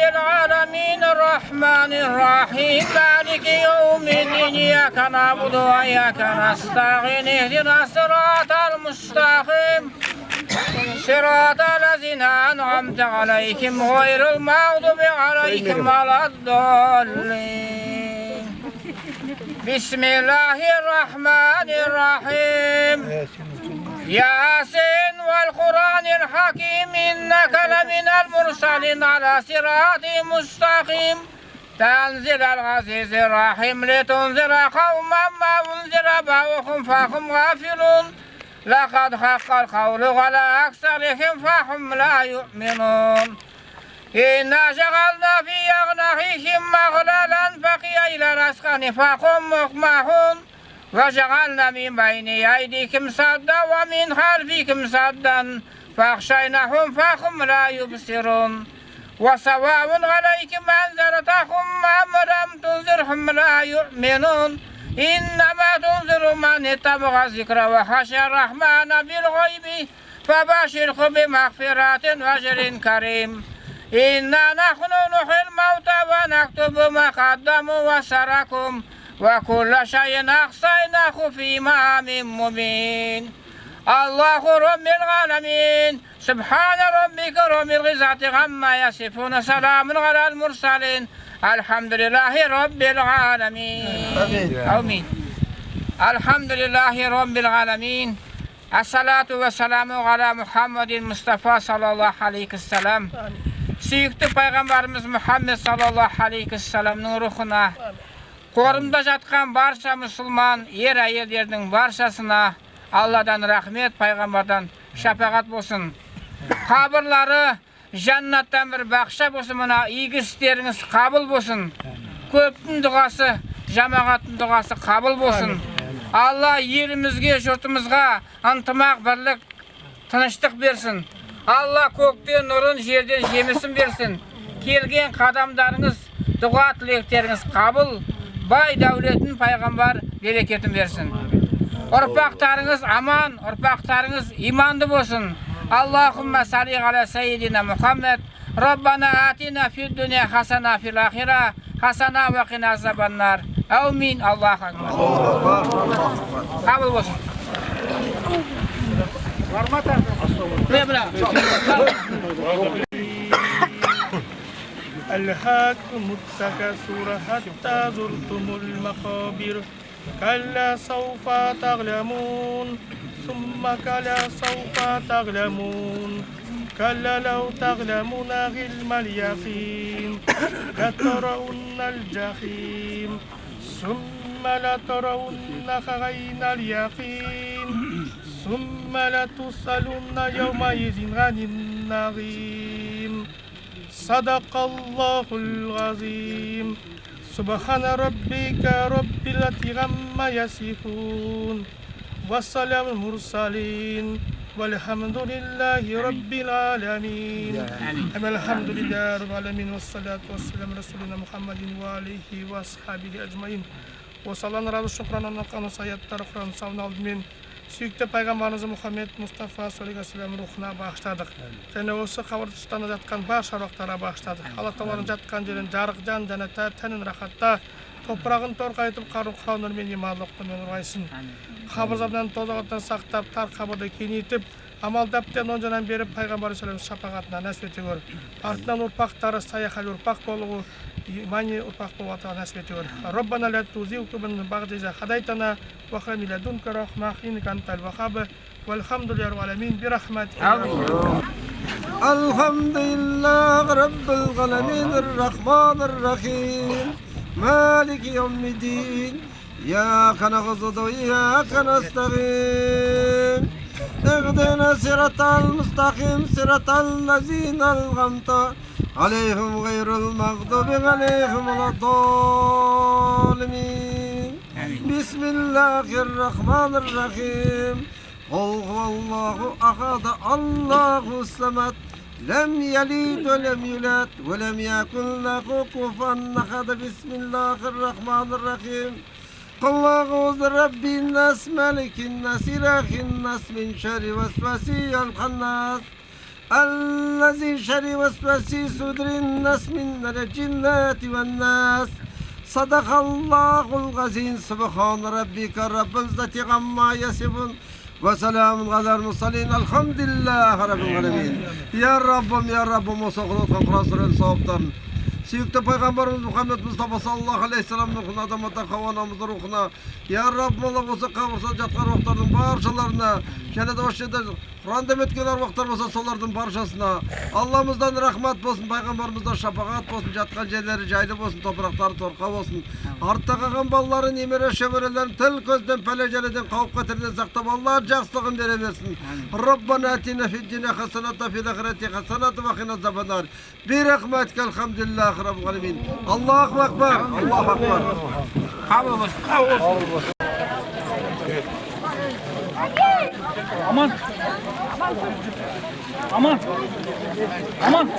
العالمين الرحمن الرحيم مالك يوم الدين إياك نعبد وإياك نستعين اهدنا الصراط المستقيم صراط الذين أنعمت عليهم غير المغضوب عليهم ولا الضالين بسم الله الرحمن الرحيم ياسين والقرآن الحكيم إنك لمن المرسلين على صراط مستقيم تنزيل العزيز الرحيم لتنذر قوما ما أنذر آباؤهم فهم غافلون لقد حق القول على أكثرهم فهم لا يؤمنون إنا جعلنا في أعناقهم أغلالا فهي إلى الأذقان فهم مقمحون وجعلنا من بين أيديكم سدا ومن خلفكم سدا فأغشيناهم فهم لا يبصرون وسواء عليكم أنذرتهم أم لم تنذرهم لا يؤمنون إنما تنذر من اتبع الذكر وخشى الرحمن بالغيب فبشره بمغفرة وأجر كريم إنا نحن نحيي الموتى ونكتب ما قدموا وسركم وكل شيء أحصيناه في إمام مبين الله رب العالمين سبحان ربك رب العزة عما يصفون سلام على المرسلين الحمد لله رب العالمين آمين الحمد لله رب العالمين الصلاة والسلام على Muhammed Mustafa sallallahu aleyhi ve sellem. Süyüklü Peygamberimiz Muhammed sallallahu aleyhi ve sellem'nin ruhuna, korumda жатқан barcha Müslüman er ayellerдің barchasına Allah'dan rahmet, Peygamberden şefaat olsun. Kabirleri jannattan bir bakşa olsun, mına iyi işleriniz kabul olsun. Köptün duası, cemaatın duası kabul olsun. Allah yerimizge, yurtumuzga ынтымақ, бірлік, тыныштық берсін. Allah көктен нұрын, жерден жемісін берсін. Келген қадамдарыңыз, дұға тілектеріңіз қабыл, бай дәулетін пайғамбар берекетін берсін. Ұрпақтарыңыз аман, ұрпақтарыңыз иманды болсын. Allahümme salli ala seyyidina Muhammed. Rabbana atina fid dünya hasana fil ahira hasana ve qina azabannar. Amin. Allahu akbar. Kabul olsun. ألهاكم التكاثر حتى زرتم المقابر كلا سوف تعلمون ثم كلا سوف تعلمون كلا لو تعلمون علم اليقين لترون الجحيم ثم لترون عين اليقين ثم لتسألن يومئذ عن النعيم صدق الله العظيم سبحان ربك رب العزة عما يصفون والسلام المرسلين والحمد لله رب العالمين الحمد لله رب العالمين والصلاة والسلام على رسولنا محمد وآله وأصحابه أجمعين وصلى razı şükran anlakan sayyatlar Kur'an savun aldымен Süykті пайғамбарымыз Мұхаммед Мұстафа саллаллаху алейхи ва саллям рухына бағыштадық. Және осы қабірстанда жатқан барша рухтарға бағыштадық. Алла Тағаланың жатқан жерін жарық жан жәннатта, тәнін рахатта, топырағын торқайтып қару нұрмен иманлықпен нұрғайсын. Қабір азабынан тозағаттан сақтап, тар қабірді кеңейтіп, амалдап тен онжанан беріп пайғамбар саллаллаху алейхи ва саллям шапағатына нәсіп ете көр. Артынан ұрпақтары саяхали ұрпақ болуы, имани ұрпақ болуға нәсіп ете көр. Роббана ла тузигh qulubana ba'da idh hadaytana wa hab min ladunka rahmah innaka antal wahhab walhamdulillahi rabbil alamin bi rahmatika Elhamdülillahi rabbil alamin arrahmanir rahim maliki yevmiddin iyyaka na'budu ve iyyaka nesta'in اهدنا الصراط المستقيم صراط الذين أنعمت عليهم غير المغضوب عليهم ولا الضالين بسم الله الرحمن الرحيم قل هو الله أحد الله الصمد لم يلد ولم يولد ولم يكن له كفوا أحد بسم الله الرحمن الرحيم قل أعوذ برب الناس ملك الناس إله الناس من شر وسوسة الخناس الذي شر وسوس في صدور الناس من الجنة والناس صدق الله العظيم سبحان ربك رب العزة عما يصفون وسلام على المرسلين الحمد لله رب العالمين. Ya Rabbim o sağlıktan Kur'an sahipten Sürekli Peygamberimiz Muhammed Mustafa sallallahu aleyhi ve sellem'in ruhuna, adamata kavanamızın ruhuna, Ya Rabbim Allah olsa kavursa jatkan vaktlarının barşalarına, şöyle de o şeyde Kur'an demetkeler vaktlar olsa solarının barşasına, Allah'ımızdan rahmet olsun, Peygamberimizden şafakat olsun, jatkan yerleri caylı olsun, toprakları torkav olsun. Artta kalan balların, imere şeverelerin, tel gözden, peleceleden, kavuk katerinden saktap Allah'a cakslıkın vereversin. Rabbana atina fid dünya hasenata fil ahireti hasenata ve qina azabannar. Bir rahmetke elhamdülillah Rabbil alemin. Allahu ekber. Allahu ekber. Kavurmuş. Aman. Aman. Aman.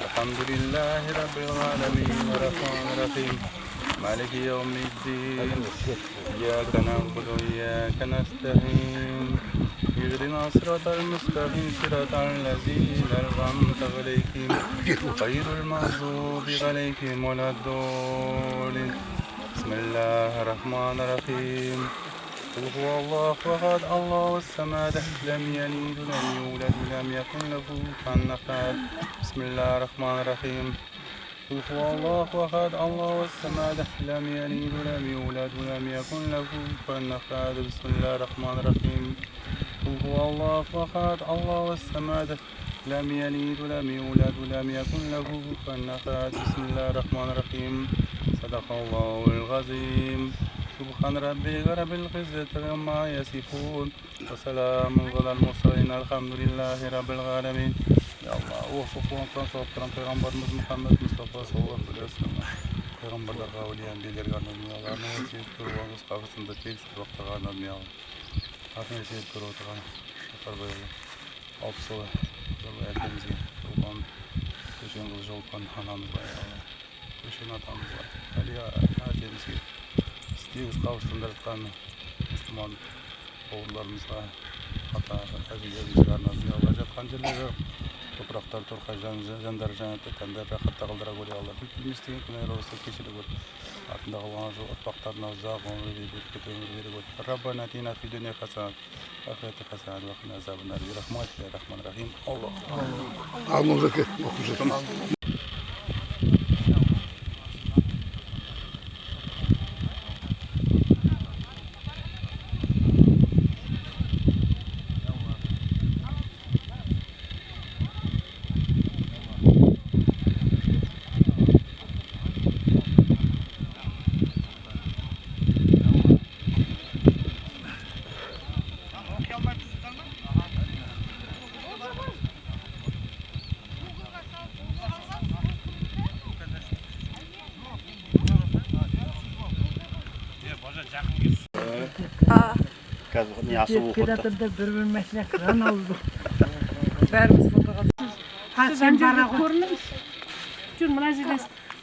Alhamdulillahi Rabbil Alamin Ar-Rahmanir Rahim Maliki Yawmiddin İyyâke na'budu ve iyyâke nestaîn İhdina sıratal müstakîm sıratal lezîne en'amte aleyhim gayril mağdûbi aleyhim veleddâllîn Bismillahirrahmanirrahim قل هو الله أحد الله الصمد لم يلد ولم يولد ولم يكن له كفوا أحد بسم الله الرحمن الرحيم قل هو الله أحد الله الصمد لم يلد ولم يولد ولم يكن له كفوا أحد بسم الله الرحمن الرحيم قل هو الله أحد الله الصمد لم يلد ولم يولد ولم يكن له كفوا أحد بسم الله الرحمن الرحيم صدق الله العظيم سبحان ربك رب العزة عما يصفون وسلام على المرسلين الحمد لله رب العالمين. Ya Allah, o sokuğundan soğukturan Peygamberimiz Muhammed Mustafa sallallahu aleyhi ve sellem Peygamberler kavliyen bilirge anladım ya Allah. Ne esiyet kurbanız kavgasında tekstil vakta anladım ya Allah. Artın esiyet kurbanı şakar bayılı. Alpsalı, yolu erkemizge, yoldan köşen kılıcı olpan hanamız var ya Allah. Köşen atamız var. Ali ya, erkemizge. İsteyiz kavgasındırkan Müslüman oğullarımızla hatta azizlerimizle anladım ya Allah. Jatkan yerleri topraklar torkay janдар janatı tender rahatla kıldıra göre Allah. Bütün isteyen günler olsa keçiri göre. Ardında kalan otpaklarına uzak ömür verip ömür verip Rabbana atina fid dunya hasenat ve ahirete hasenat ve qina azabannar. Bismillahirrahmanirrahim. Allah. Bir meslek kıran oldu. Verimiz fotoğrafı. Sen bana görünmüş. Çünkü bana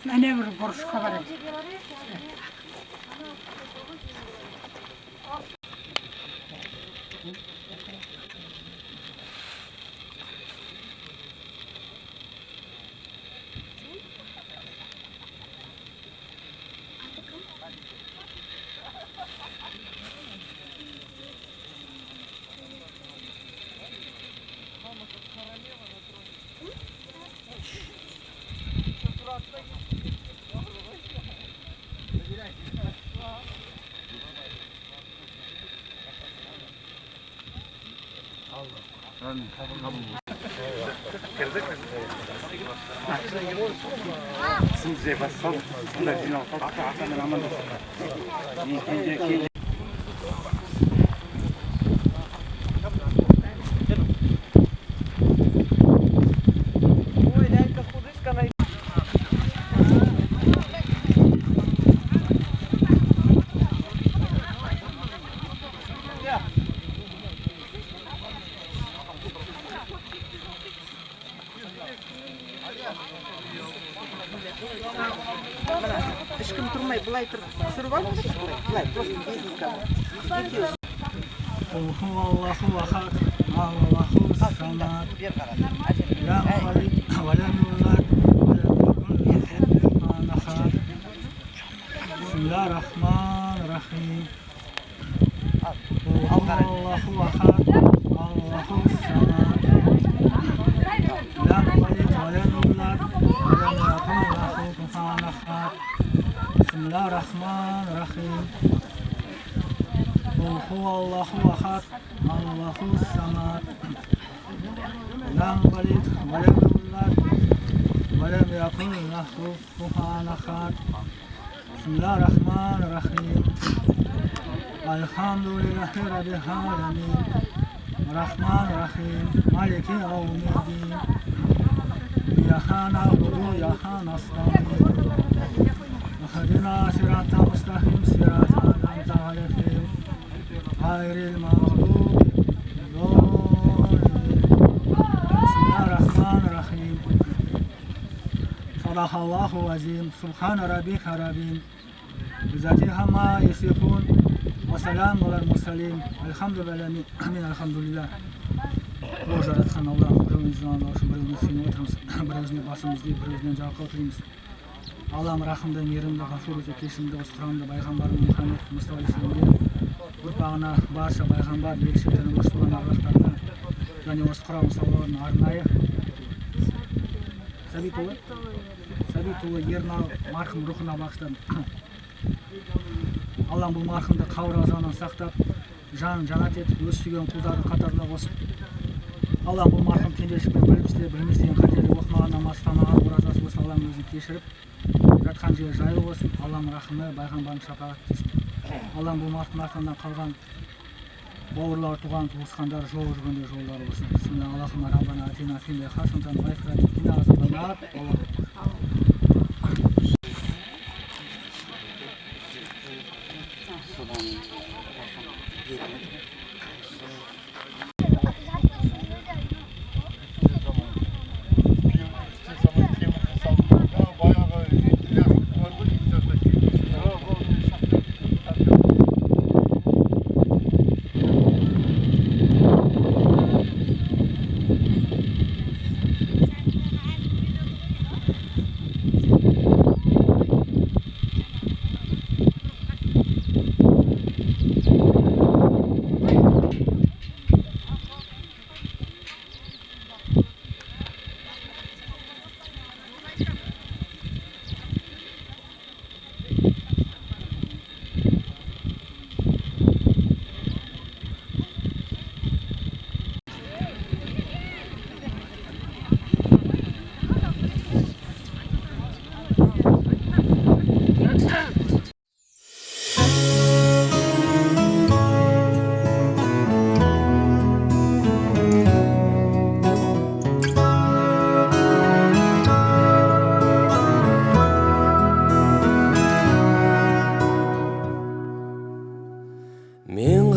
ne bir boruş kabarı. Ешкім тұрмай, бұлай тұрып, түсіріп алыңыз, бұлай, просто бейдейка. قل هو الله أحد الله الصمد لم يلد ولم يولد ولم يكن له كفوا أحد بسم الله الرحمن الرحيم قل هو الله أحد الله الصمد لم يلد ولم يولد ولم يكن له كفوا أحد بسم الله الرحمن الرحيم قل هو الله أحد الله الصمد لم يلد ولم يولد ولم يكن له كفوا أحد بسم الله الرحمن الرحيم الحمد لله رب العالمين الرحمن الرحيم مالك يوم الدين إياك نعبد وإياك نستعين اهدنا صراط المستقيم صراط أنعمت عليهم غير المغضوب عليهم بسم الله الرحمن الرحيم صدق الله العظيم سبحان ربك رب العزة عما يصفون وسلام على المرسلين الحمد لله آمين الحمد لله О жаратқан Алла, біреуіміздің Алла үшін біреуіміз сүйініп отырмыз, біреуіміздің басымызды, біреуімізден жалқау тілейміз. Аллам рахымды, мейірімді, ғафур ете, кешірімді, осы Құранды пайғамбарымыз Мұхаммед Мұстафа алейхиссаламге, ұрпағына барша пайғамбар, елшілердің осы туған ағалықтарына және осы Құран салаларын арнайы Сәбитұлы Ернал марқұм рухына бағыштадым. Аллам бұл марқұмды қабір азабынан сақтап, жанын жанат етіп, өз сүйген құлдардың қатарына қосып, Аллам бұл марқұм пенделшілікпен білместеген қателік оқымаған намаз тамаған оразасы болса Аллам өзін кешіріп, жатқан жері жайлы болсын. Аллам рахымы, пайғамбардың шапағаты тисін. Аллам бұл марқұм артынан қалған бауырлар, туған туысқандар жол жүргенде жолдары болсын. Бисмилля Аллахумма раббана атина фид дунья хасанатан ва фил ахирати қина азабан нар.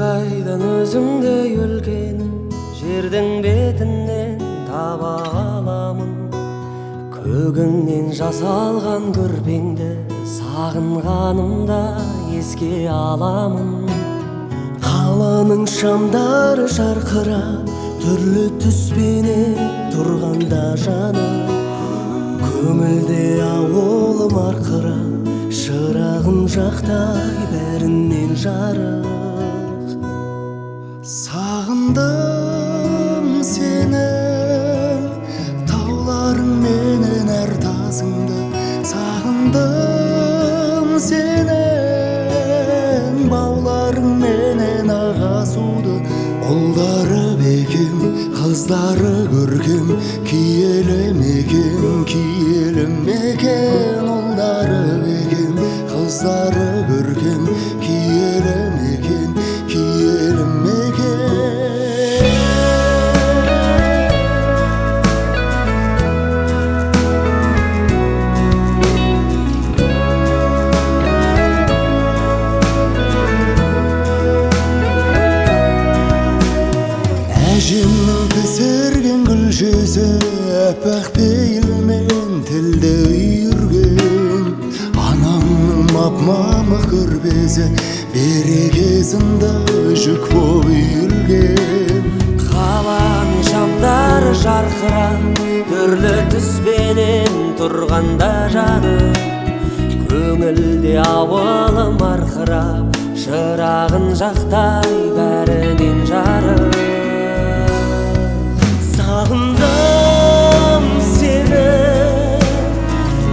қайдан өзіңдей өлкені жердің бетінен таба аламын. Көгіңнен жасалған көрпеңді сағынғанымда еске аламын. Қаланың шамдары жарқырап түрлі түспенен тұрғанда жаным, көңілде ауылым арқырап шырағын жақтай бәрінен жарық. Сағындым сені, тауларың менен әр тазыңды. Сағындым сені, бауларың менен ағасуды. Қолдары бекем қыздары көркем, киелі мекен, ұлдары бекем, қыздары көркем, киелі мекен. Әжемнің пісірген күлшесі әппақ пейілмен тілді үйірген, анамның мап-мамық көрпесі берекесінде жүк боп үйілген. Қаланың шамдары жарқырап, түрлі түспенен тұрғанда жаны, көңілде ауылым арқырап, шырағын жақтай бәрінен жарық. Сағындым сені,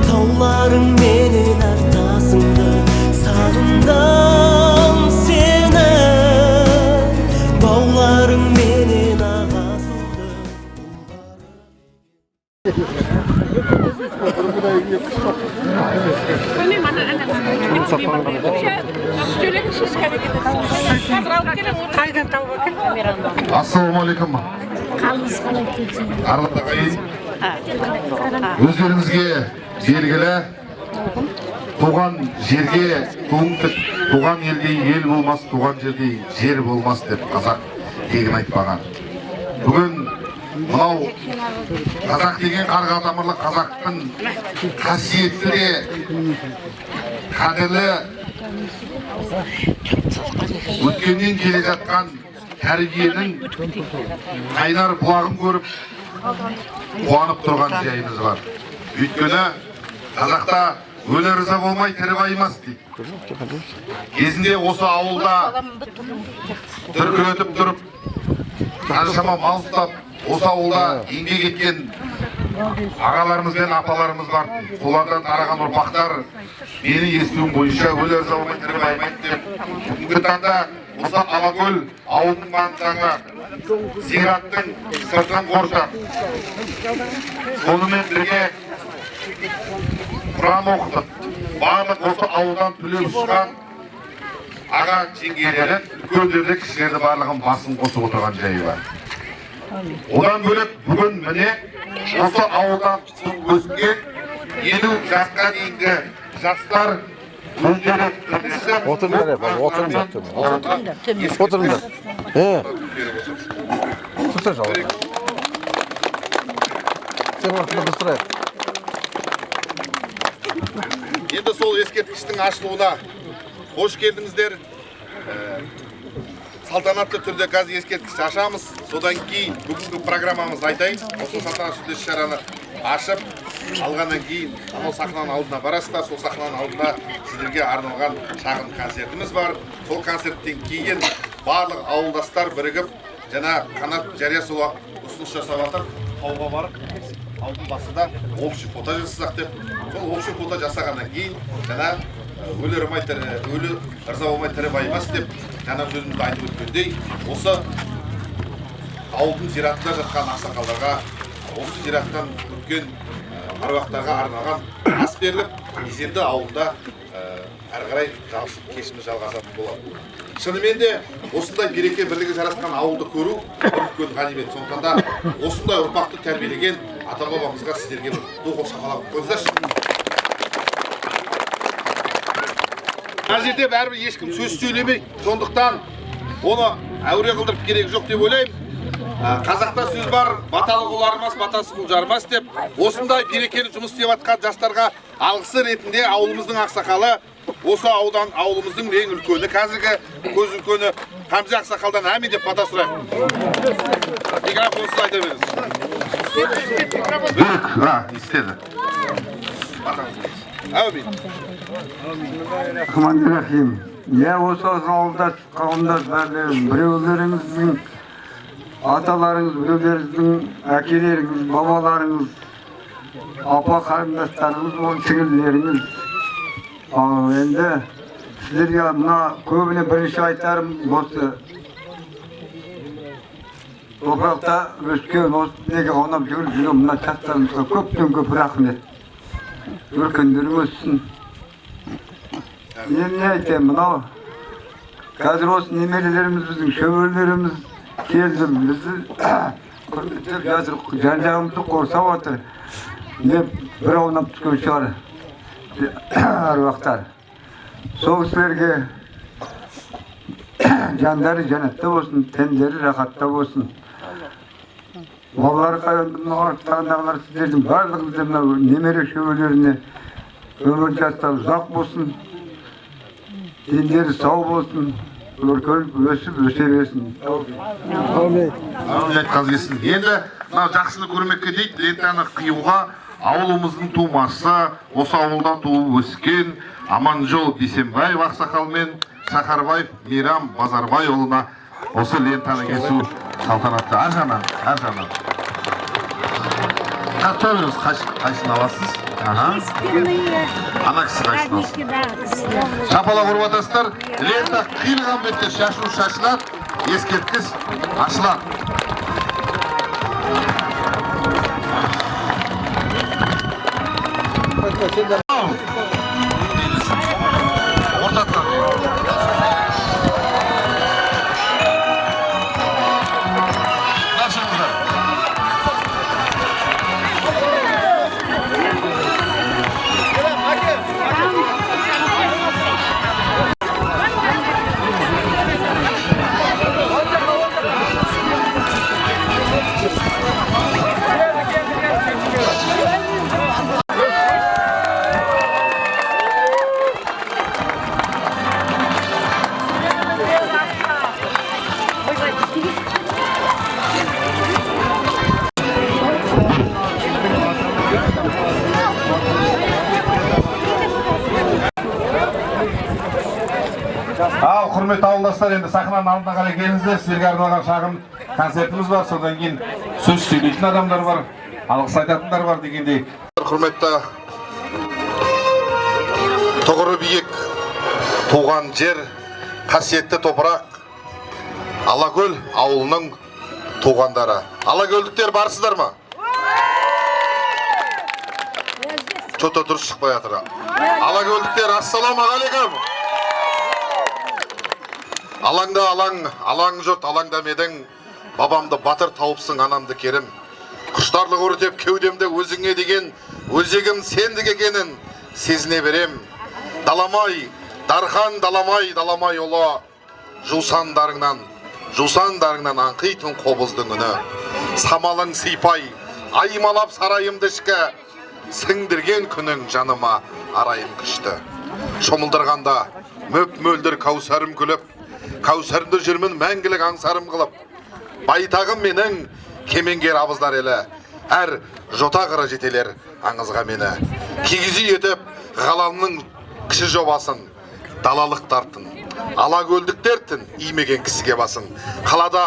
тауларың менен артасыңды. Сағындым сені, бауларың менен ағасыңды. Ассалаумағалейкум. Аралда қайын. Өздеріңізге белгілі, туған жерге туыңдық, туған елге ел болмас, туған жерге жер болмас деп қазақ тегін айтпаған. Бүгін мынау қазақ деген қарға тамырлы қазақтың қасиетті де қадірлі өткеннен келе жатқан тәрбиенің қайнар бұлағын көріп қуанып тұрған жайымыз бар. Өйткені қазақта өлі риза болмай тірі байымас дейді. Кезінде осы ауылда дүркіретіп тұрып, қаншама мал ұстап, осы ауылда еңбек еткен ағаларымыз бен апаларымыз бар. Солардан тараған ұрпақтар мені естуім бойынша өлі риза болмай тірі байымайды деп, бүгінгі таңда осы Алакөл ауылының маңындағы зираттың сыртын қоршап, сонымен бірге Құран оқытып, барлық осы ауылдан түлеп ұшқан аға жеңгелері, үлкендерді, кішілерді барлығын басын қосып отырған жайы бар. Одан бөлек бүгін міне осы ауылдан өскен 50 жасқа дейінгі жастар өздері тірісіп, Отырыңдар. Тұрса жауап. Сен ортында быстырайық. Енді сол ескерткіштің ашылуына қош келдіңіздер. Салтанатты түрде қазір ескерткішті ашамыз. Содан кейін бүгінгі программамызды айтайын. Осы салтанатты шараны ашып алғаннан кейін анау сахнаның алдына барасыздар. Сол сахнаның алдында сіздерге арналған шағын концертіміз бар. Сол концерттен кейін барлық ауылдастар бірігіп, жаңа Қанат Жариясова ұсыныс жасап жатыр. Тауға барып, таудың басында общий фото жасасақ деп. Сол общий фото жасағаннан кейін жаңа өлі ырза болмай тірі байымас деп жаңа сөзімізді айтып өткендей, осы ауылдың зиратында жатқан ақсақалдарға, осы зираттан өткен аруақтарға арналған ас беріліп, Есенді ауылында әрі қарай кешіміз жалғасатын болады. Шынымен де осындай береке бірлігі жарасқан ауылды көру үлкен ғанибет. Сондықтан да осындай ұрпақты тәрбиелеген ата-бабамызға сіздерге қол шапалақ қойыңыздаршы. Мына жерде бәрібір ешкім сөз сөйлемей, сондықтан оны әуре қылдырып керек жоқ деп ойлаймын. Қазақта сөз бар, баталы қол арымас, батасы қол жарымас деп, осындай берекелі жұмыс істеп жатқан жастарға алғысы ретінде ауылымыздың ақсақалы, осы ауылымыздың ең үлкені, қазіргі көз үлкені Хамзе ақсақалдан әмин деп бата сұрайық. Микрофонсыз айта беріңіз. Істеді. Әумин. Рахманирахим. Осы ауылдас қауымдас біреулеріңіздің аталарыңыз, біреулеріңіздің әкелеріңіз, бабаларыңыз, апа қарындастарыңыз, сіңілдеріңіз. Енді сіздерге мына көбіне бірінші айтарым осы toprakta ösken o nege onam жүрген мына чаттарымызға көптен көп рахмет. Өркендерің өссін. Мен не айтайын, мынау қазір осы немерелеріміз, біздің шөберелеріміз келді, бізді құрметтеп жатыр, жан-жағымызды қоршап отыр. Деп бір аунап түскен шығар аруақтар. Сол кісілерге жандары жәннатта болсын, тендері рахатта болсын. Балалар қайындағылар сіздердің барлығыңызды мынау немере шөберелеріне өмір жастары ұзақ болсын, дендері сау болсын, өркеніп өсіп өсе берсін. Айтқаныңыз келсін. Енді мынау жақсыны көрмекке дейді, лентаны қиюға ауылымыздың тумасы, осы ауылдан туып өскен Аманжол Бейсенбаев ақсақал мен Шахарбаев Мейрам Базарбайұлына осы лентаны кесу салтанатты. Ар жағынан. Қақтауыңыз қайсысын аласыз? Ана кісі қайсысын аласыз? Шапалақ ұрып атасыздар. Лента қиылған бетте шашу шашылады, ескерткіш ашылады. Ал, құрметті ауылдастар, енді сахнаның алдына қарай келіңіздер. Сіздерге арналған шағын концертіміз бар. Содан кейін сөз сөйлейтін адамдар бар, алғыс айтатындар бар дегендей. Құрметті тұғыры биік туған жер, қасиетті топырақ, Алакөл ауылының туғандары. Алакөлдіктер барсыздар ма? Чота дұрыс шықпай жатыр. Алакөлдіктер, ассаламағалейкум. Алаңда алаң жұрт, алаңда медің, бабамды батыр тауыпсың, анамды керім. Құштарлық өртеп кеудемде өзіңе деген, өзегім сендік екенін сезіне берем. Даламай, дархан даламай ұлы, жусандарыңнан аңқитын қобыздың үні. Самалың сыйпай, аймалап сарайымды ішкі, сіңдірген күнің жаныма арайым күшті. Шомылдырғанда мөп-мөлдір каусарым күліп, каусарымды жүрмін мәңгілік аңсарым қылып. Байтағым менің кемеңгер абыздар елі, әр жота қыры жетелер аңызға мені. Кигізі етіп ғаламның кіші жобасын, далалық тартын, алакөлдіктердің имеген кісіге басын. Қалада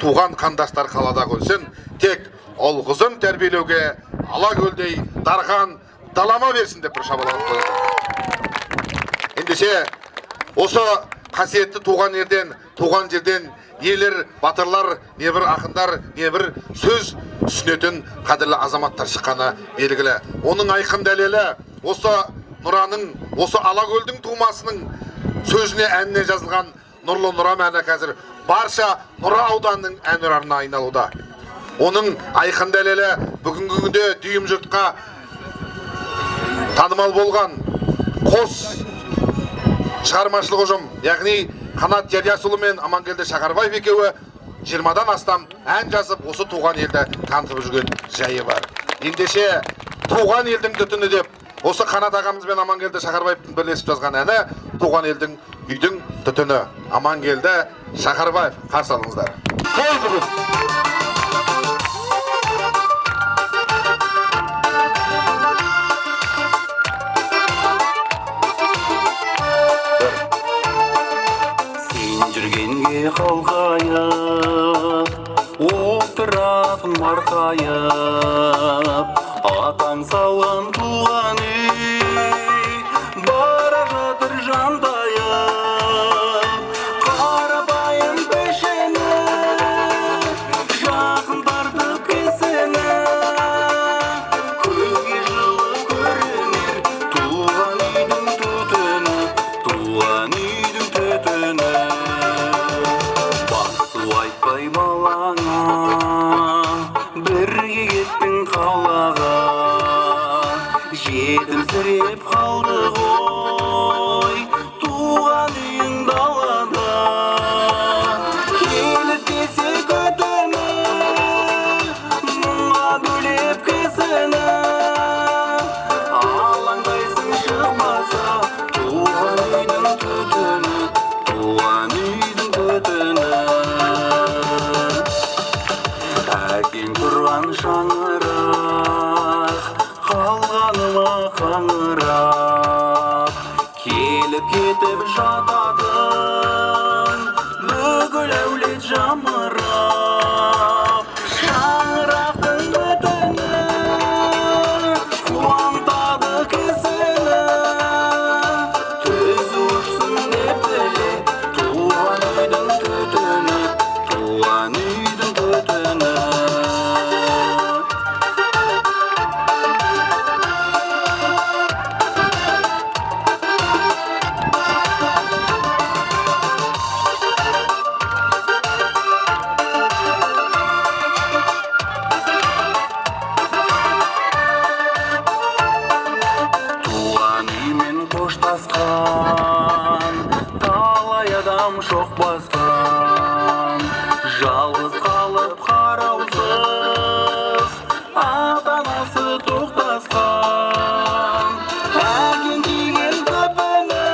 туған қандастар қалада көлсін, тек ол қызын тәрбиелеуге Алакөлдей дархан далама берсін деп бір шабаланып қойды. Ендеше осы қасиетті туған жерден нелер батырлар, не бір ақындар, не бір сөз түсінетін қадірлі азаматтар шыққаны белгілі. Оның айқын дәлелі осы Нұраның, осы Алакөлдің тумасының сөзіне, әніне жазылған Нұрлы Нұрам әні қазір барша Нұра ауданының әнұранына айналуда. Оның айқын дәлелі бүгінгі күнде дүйім жұртқа танымал болған қос шығармашылық ұжым, яғни Қанат Жариясұлы мен Амангелді Шақарбаев екеуі 20-дан астам ән жазып, осы туған елді танытып жүрген жайы бар. Ендеше туған елдің түтіні деп, осы Қанат ағамыз бен Амангелді Шақарбаевтың бірлесіп жазған әні туған елдің үйдің түтіні. Амангелді Шақарбаев, қарсы алыңыздар. Той бүгін. Жүргенге қалғайып, отыратын марқайып, атаң салған туған үй, бара жатыр жантайып, қарапайым пешені, жамырап шаңырақтың өтіні қуантады кісіні төзі ұшсын деп тіле туған үйдің түтіні туған үйдің түтіні талай адам шоқ басқан жалғыз қалып қараусыз ата-анасы тоқтасқан әкең киген күпіні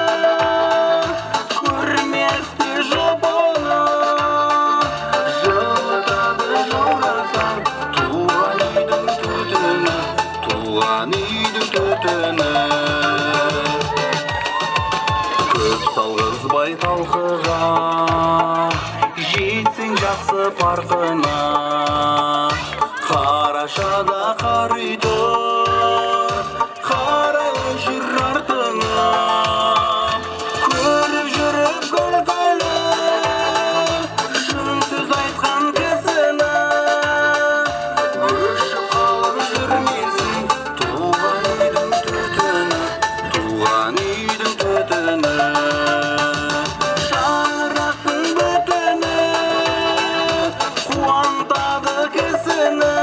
көрместе жұпыны жылытады жаурасаң туған үйдің түтіні туған үйдің түтіні көп салғызбай талқыға жетсең жақсы парқына қарашада қар үйді қарайлай жүр артына көріп жүріп күлкілі шын сөз айтқан кісіні өшіп қалып жүрмесін туған үйдің түтіні туған үйдің түтіні шаңырақтың бүтіні қуантады кісіні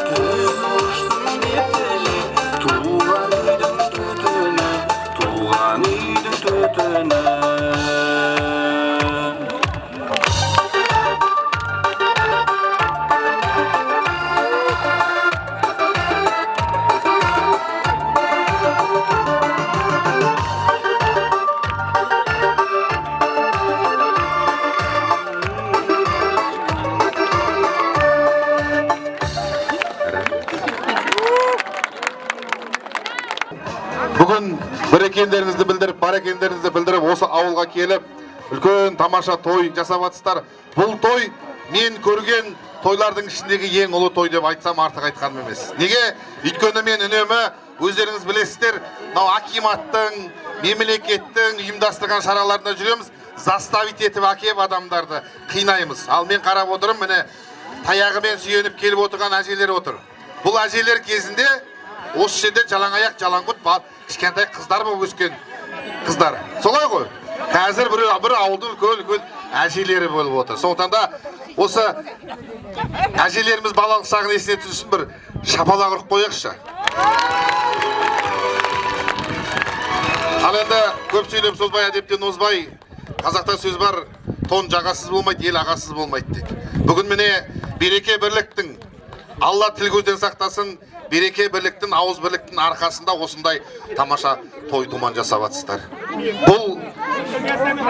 төзі ұшсын деп тіле туған үйдің түтіні туған үйдің түтіні Бүгін бір екендеріңізді білдіріп, бар екендеріңізді білдіріп, осы ауылға келіп, үлкен тамаша той жасап жатсыздар. Бұл той мен көрген тойлардың ішіндегі ең ұлы той деп айтсам артық айтқаным емес. Неге? Өйткені мен үнемі өздеріңіз білесіздер, мынау акиматтың, мемлекеттің ұйымдастырған шараларында жүреміз, заставить етіп әкеп адамдарды қинаймыз. Ал мен қарап отырмын, міне таяғымен сүйеніп келіп отырған әжелер отыр. Бұл әжелер кезінде осы жерде жалаң аяқ, жалаң құт кішкентай қыздар болып өскен қыздар. Солай ғой? Қазір бір ауылдың үлкен әжелері болып отыр. Сондықтан да осы әжелеріміз балалық шағын есіне түсірсін, бір шапалақ ұрып қояқшы. Ал енді көп сөйлеп созбай, әдептен озбай, қазақта сөз бар, тон жағасыз болмайды, ел ағасыз болмайды дейді. Бүгін міне береке бірліктің, Алла тіл көзден сақтасын, береке бірліктің, ауыз бірліктің арқасында осындай тамаша той думан жасап жатсыздар. Бұл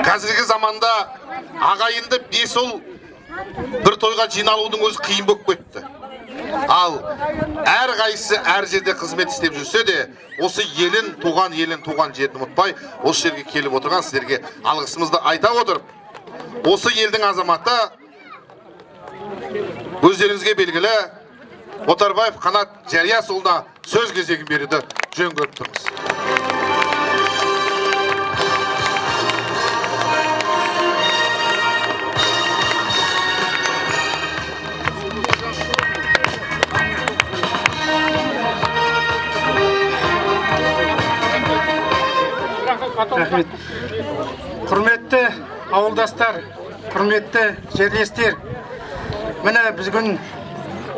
қазіргі заманда ағайынды 5 ұл бір тойға жиналудың өзі қиын болып кетті. Ал әр қайсысы әр жерде қызмет істеп жүрсе де, осы елін, туған жерін ұмытпай, осы жерге келіп отырған сіздерге алғысымызды айта отырып, осы елдің азаматы өздеріңізге белгілі Отарбаев Қанат Жариясұлына сөз кезегін беруді жөн көріп тұрмыз. Рахмет. Құрметті ауылдастар, құрметті жерлестер, міне бүгін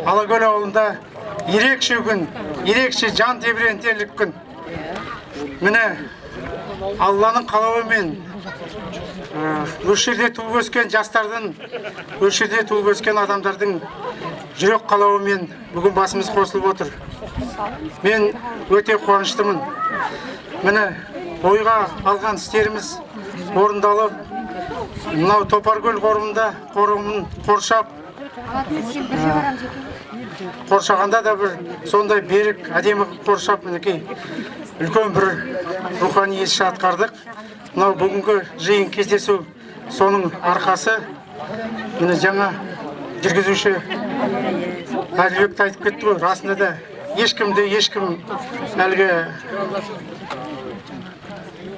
Алакөл ауылында ерекше күн, ерекше жан тебірентерлік күн. Міне Алланың қалауымен осы жерде туып өскен жастардың, осы жерде туып өскен адамдардың жүрек қалауымен бүгін басымыз қосылып отыр. Мен өте қуаныштымын. Міне ойға алған істеріміз орындалып, мынау Топаркөл қорымын қоршап, қоршағанда да бір сондай берік, әдемі қоршап, мінекей үлкен бір рухани іс атқардық. Мынау бүгінгі жиын кездесу соның арқасы міне жаңа жүргізуші Әділбек айтып кетті ғой, расында да ешкім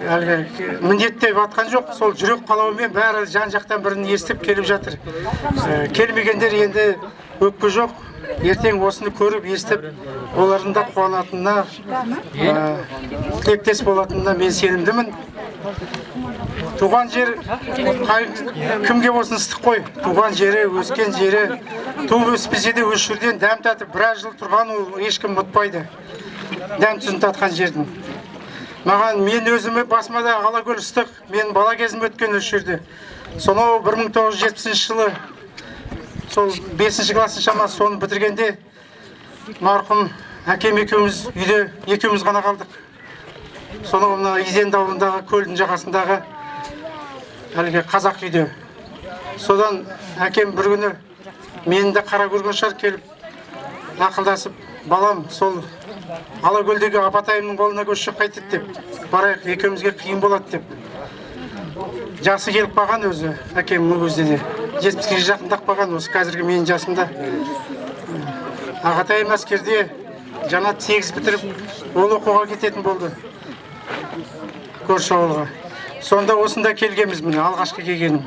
әлгі міндеттеп атқан жоқ, сол жүрек қалауымен бәрі жан-жақтан бірін естіп келіп жатыр. Келмегендер енді өкпе жоқ, ертең осыны көріп, естіп, олардың да қуанатынына, тілектес болатынына мен сенімдімін. Туған жер кімге болсын ыстық қой, туған жері, өскен жері, туып өспесе де өз жерден дәм татып, біраз жыл тұрған ол ешкім ұмытпайды. Дәм тұзын татқан жердің. Маған мен өзіме басыма да Алакөл ыстық, мен бала кезім өткен осы жерде. Сонау 1970 жылы сол 5-ші классын шамасы соны бітіргенде марқұм әкем екеуміз үйде екеуміз ғана қалдық. Сонау мына Изен ауылындағы көлдің жағасындағы әлгі қазақ үйде. Содан әкем бір күні мені де қара көрген шығар келіп ақылдасып, балам сол Алакөлдегі апатайымның қолына көшіп қайтеді деп, барайық, екеумізге қиын болады деп. Жасы келіп қалған өзі, әкем ол кезде де 70-ге жақындап қалған, осы қазіргі менің жасымда. Ағатайым әскерде жаңа 8 бітіріп, ол оқуға кететін болды. Көрші ауылға. Сонда осында келгенбіз міне, алғашқы келгенім.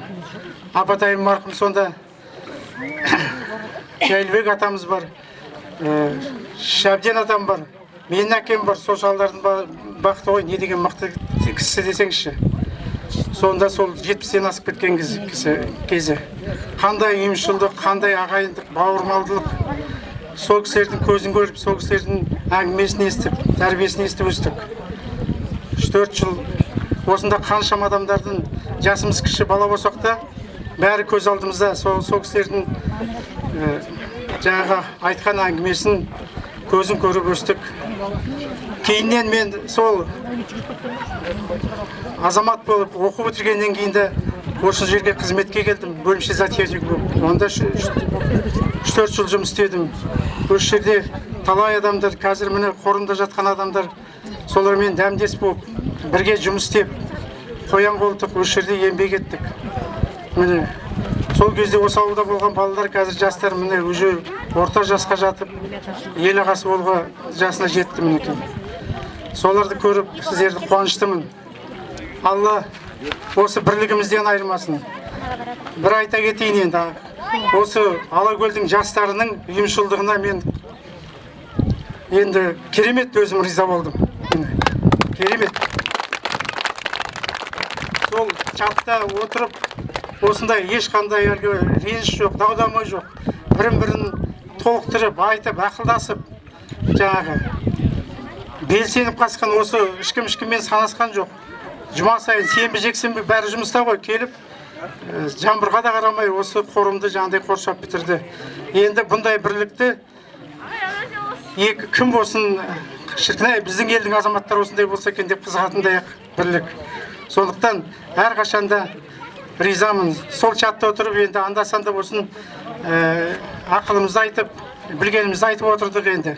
Апатайым марқұм сонда Жәйлібек атамыз бар, Шәбден атам бар, менің әкем бар, сол шалдардың бақты ғой, не деген мықты кісі десеңізші. Сонда сол 70-ден асып кеткен кезі. Қандай ұйымшылдық, қандай ағайындық, бауырмалдылық. Сол кісілердің көзін көріп, сол кісілердің әңгімесін естіп, тәрбиесін естіп өстік. 3-4 жыл осында қаншама адамдардың жасымыз кіші бала болсақ та, бәрі көз алдымызда сол кісілердің жаңағы айтқан әңгімесін көзін көріп өстік. Кейіннен мен сол азамат болып оқу бітіргеннен кейін де осы жерге қызметке келдім, бөлімше затьязник болып. Онда 3-4 жыл жұмыс істедім. Осы жерде талай адамдар, қазір міне қорымда жатқан адамдар, солармен дәмдес болып, бірге жұмыс істеп, қоян қолтық осы жерде еңбек еттік. Міне сол кезде осы ауылда болған балалар қазір жастар міне уже орта жасқа жатып, ел ағасы болуға жасына жетті мінекей. Соларды көріп, сіздерді қуаныштымын. Алла осы бірлігімізден айырмасын. Бір айта кетейін енді. Осы Алакөлдің жастарының ұйымшылдығына мен енді керемет өзім риза болдым. Керемет. Сол чатта отырып, осындай ешқандай реніш жоқ, дау-дамай жоқ. Бірін-бірін толықтырып, айтып, ақылдасып, жаңағы белсеніп қасқан осы ешкім-ешкіммен санасқан жоқ. Жұма сайын сенбі жексенбі бәрі жұмыста ғой, келіп жаңбырға да қарамай осы қорымды жаңағыдай қоршап бітірді. Енді бұндай бірлікті кім болсын, шіркін-ай, біздің елдің азаматтары осындай болса екен деп қызығатындай бірлік. Сондықтан әрқашанда ризамын. Сол чатта отырып, енді анда-санда болсын ақылымызды айтып, білгенімізді айтып отырдық енді.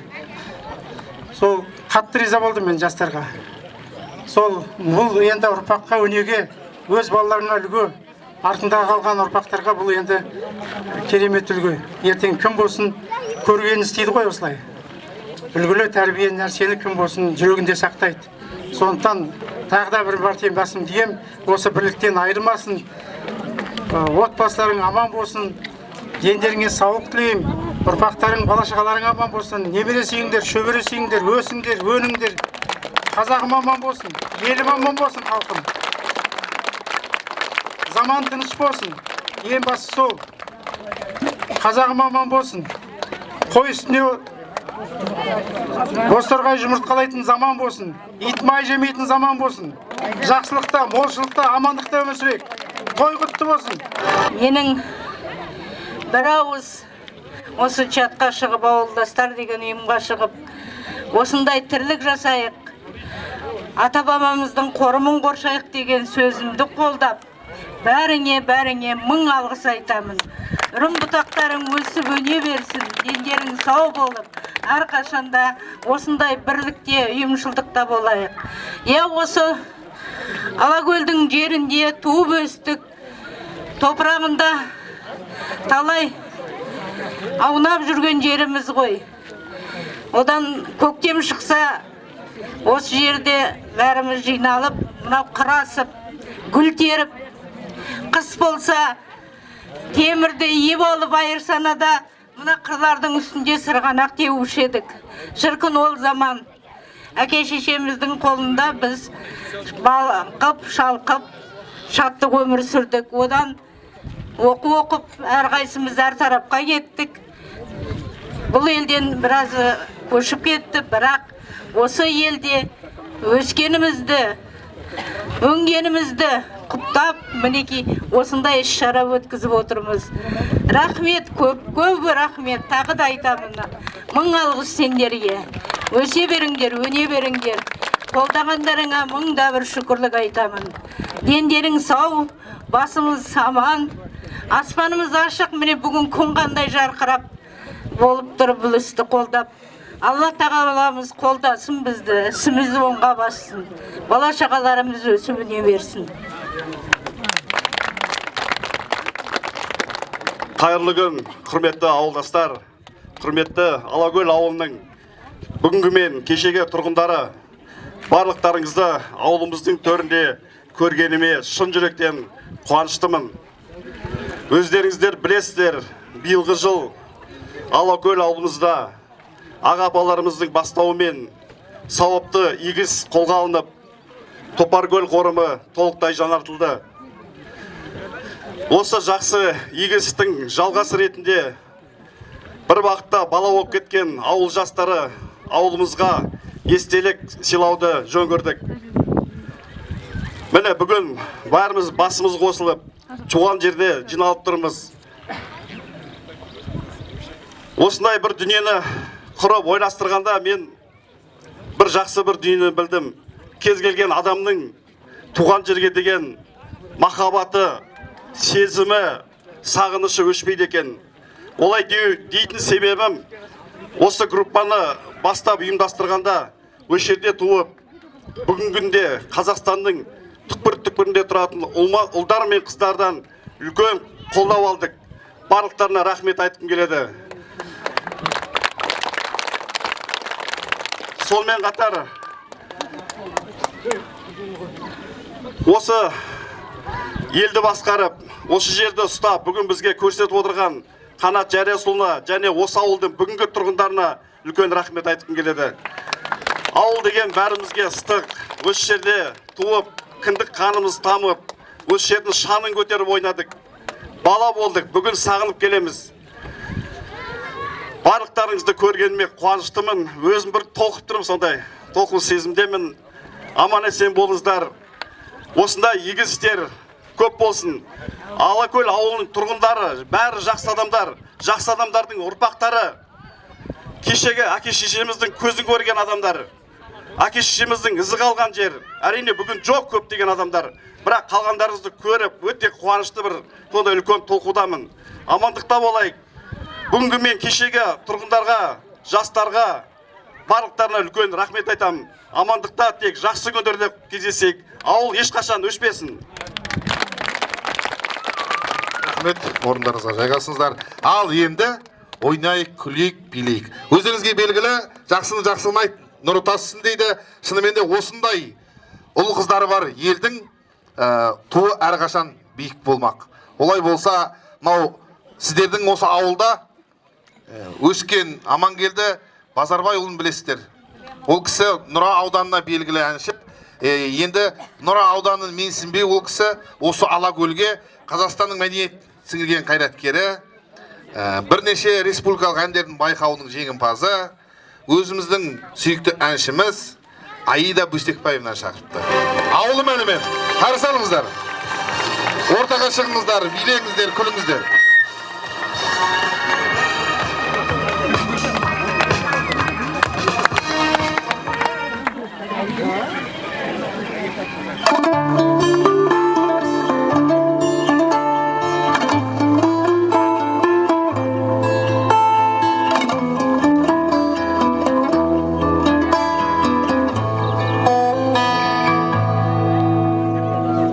Сол қатты риза болдым мен жастарға. Сол бұл енді ұрпаққа өнеге, өз балаларына үлгі, артындағы қалған ұрпақтарға бұл енді керемет үлгі. Ертең кім болсын көргенін істейді ғой осылай. Үлгілі тәрбие нәрсені кім болсын жүрегінде сақтайды. Сондықтан тағы да бір мәртебе басым дейім, осы бірліктен айырмасын, отбасыларың аман болсын, дендеріңе саулық тілеймін, ұрпақтарың, бала-шағаларың аман болсын, немере сүйіңдер, шөбере сүйіңдер, өсіңдер, өніңдер, қазағым аман болсын, елім аман болсын, халқым. Заман тыныш болсын, ең басы сол, қазағым аман болсын, қой үстіне бозторғай жұмыртқалайтын заман болсын, ит май жемейтін заман болсын, жақсылықта, молшылықта, амандықта өмір сүрейік. Той құтты болсын. Менің бір ауыз осы чатқа шығып, ауылдастар деген ұйымға шығып, осындай тірлік жасайық, ата-бабамыздың қорымын қоршайық деген сөзімді қолдап, бәріңе мың алғыс айтамын. Үрім бұтақтарың өсіп өне берсін, дендерің сау болып, әрқашанда осындай бірлікте, ұйымшылдықта болайық. Осы Алакөлдің жерінде туып өстік, топырағында талай аунап жүрген жеріміз ғой. Одан көктем шықса, осы жерде бәріміз жиналып, мынау қырасып, гүл теріп, қыс болса, темірді ие болып айырсанада, мына қырлардың үстінде сырғанақ теуіп едік. Шіркін ол заман. Әке шешеміздің қолында біз балқып, шалқып, шаттық өмір сүрдік. Одан оқып, әрқайсымыз әр тарапқа кеттік. Бұл елден біраз көшіп кетті, бірақ осы елде өскенімізді, өңгенімізді құптап, мінекей осындай іс-шара өткізіп отырмыз. Рахмет, көп рахмет, тағы да айтамын. Мың алғыс сендерге. Өсе беріңдер, өне беріңдер. Қолдағандарыңа мың да бір шүкірлік айтамын. Дендерің сау, басымыз аман, аспанымыз ашық, міне бүгін күн қандай жарқырап болып тұрып бұл істі қолдап. Алла тағаламыз қолдасын бізді, ісімізді оңға бассын. Бала шағаларымыз өсіп өне берсін. Қайырлы күн, құрметті ауылдастар, құрметті Алакөл ауылының бүгінгі мен кешегі тұрғындары, барлықтарыңызды ауылымыздың төрінде көргеніме шын жүректен қуаныштымын. Өздеріңіздер білесіздер, биылғы жыл Алакөл ауылымызда аға-апаларымыздың бастауымен сауапты игіс қолға алынып, Топаркөл қорымы толықтай жаңартылды. Осы жақсы игістің жалғасы ретінде бір уақытта бала болып кеткен ауыл жастары ауылымызға естелік сыйлауды жөн көрдік. Міне бүгін бәріміз басымыз қосылып, туған жерде жиналып тұрмыз. Осындай бір дүниені құрып ойластырғанда мен бір жақсы бір дүниені білдім. Кез келген адамның туған жерге деген махаббаты, сезімі, сағынышы өшпейді екен. Олай дейтін себебім, осы группаны бастап ұйымдастырғанда осы жерде туып, бүгінгінде Қазақстанның түкпір-түкпірінде тұратын ұлдар мен қыздардан үлкен қолдау алдық. Барлықтарына рахмет айтқым келеді. Сонымен қатар осы елді басқарып, осы жерді ұстап, бүгін бізге көрсетіп отырған Қанат Жариясұлына және осы ауылдың бүгінгі тұрғындарына үлкен рахмет айтқым келеді. Ауыл деген бәрімізге ыстық, осы жерде туып, кіндік қанымыз тамып, осы жердің шанын көтеріп ойнадық. Бала болдық, бүгін сағынып келеміз. Барлықтарыңызды көргеніме қуаныштымын, өзім бір толқып тұрмын, сондай толқын сезімдемін. Аман есен болыңыздар. Осындай игі істер көп болсын. Алакөл ауылының тұрғындары, бәрі жақсы адамдар, жақсы адамдардың ұрпақтары. Кешегі әке шешеміздің көзін көрген адамдар, әке шешеміздің ізі қалған жер. Әрине бүгін жоқ көп деген адамдар, бірақ қалғандарыңызды көріп, өте қуанышты бір сондай үлкен толқудамын. Амандықта болайық. Бүгінгі мен кешегі тұрғындарға, жастарға, барлықтарына үлкен рахмет айтамын. Амандықта тек жақсы күндерде кездесейік. Ауыл ешқашан өшпесін. Рахмет, орындарыңызға жайғасыңыздар. Ал енді ойнайық, күлейік, билейік. Өздеріңізге белгілі, жақсыны жақсылмайды, нұры тасысын дейді. Шынымен де осындай ұл қыздары бар елдің туы әрқашан биік болмақ. Олай болса, мынау сіздердің осы ауылда өскен Амангелді Базарбайұлын білесіздер. Ол кісі Нұра ауданына белгілі әншіп. Енді Нұра ауданын менсінбей ол кісі осы Алакөлге Қазақстанның мәдениет сіңірген қайраткері, бірнеше республикалық әндердің байқауының жеңімпазы, өзіміздің сүйікті әншіміз Аида Бөстекбаевна шақыртты. Ауылым әнімен қарсы алыңыздар. Ортаға шығыңыздар, билеңіздер, күліңіздер.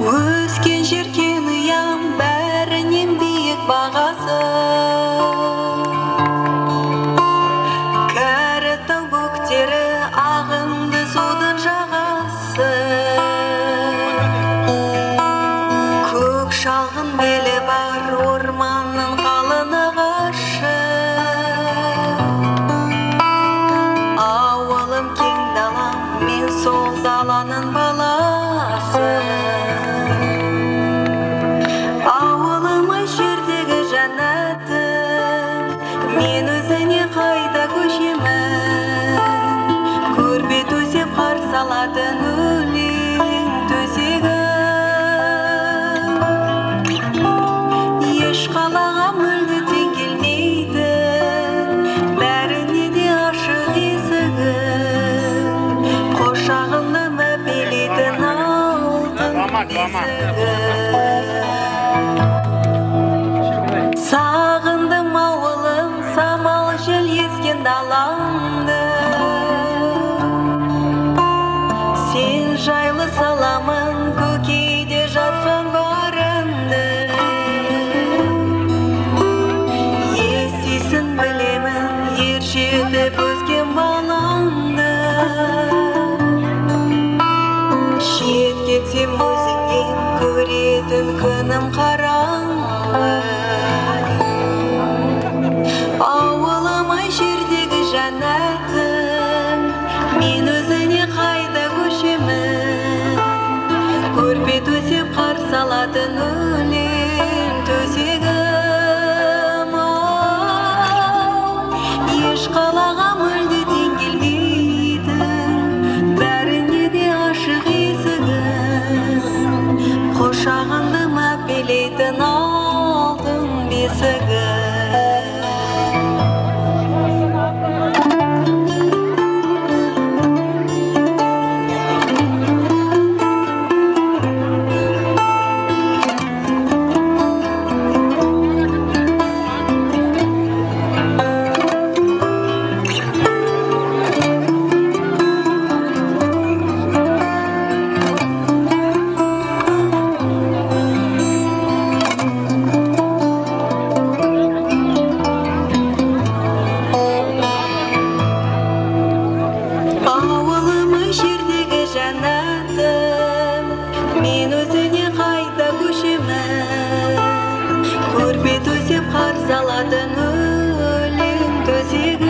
Өскен жерген ұям бәрі бағасы. Кәрі тау бөктері ағынды судың жағасы. Көк шалғын белі бар орманның қалың ағашы. Ауылым кең далам, мен сол даланың баласы. Ауылым жердегі жәннатым, мен өзіне қайда көшемін. Көрпе төсеп қарсы алатын өлең төсегі. Еш қалаға мүлде тең келмейді, бәріне де ашық есігі. Қошағында мәпелейтін алтын бесігі. Сағындым ауылым, самал жел ескен даламды. Сен жайлы саламын, көкейде жатқан барымды. Естисін білемін, ер жетіп өскен балаңды. Шет кетсем өзіңнен көретін күнім қараңғы. Ауылым жердегі жәннатым, мен өзіне қайда көшемін. Көрпе төсеп қарсы алатын өлең төсегім. Еш қалаға мүлде тең келмейді, бәріне де ашық есігі. Қошағында мәпелейтін алтын бесігі. Ауылым жердегі жәннатым, мен өзіне қайда көшемін. Көрпе төсеп қарсы алатын өлең төсегім.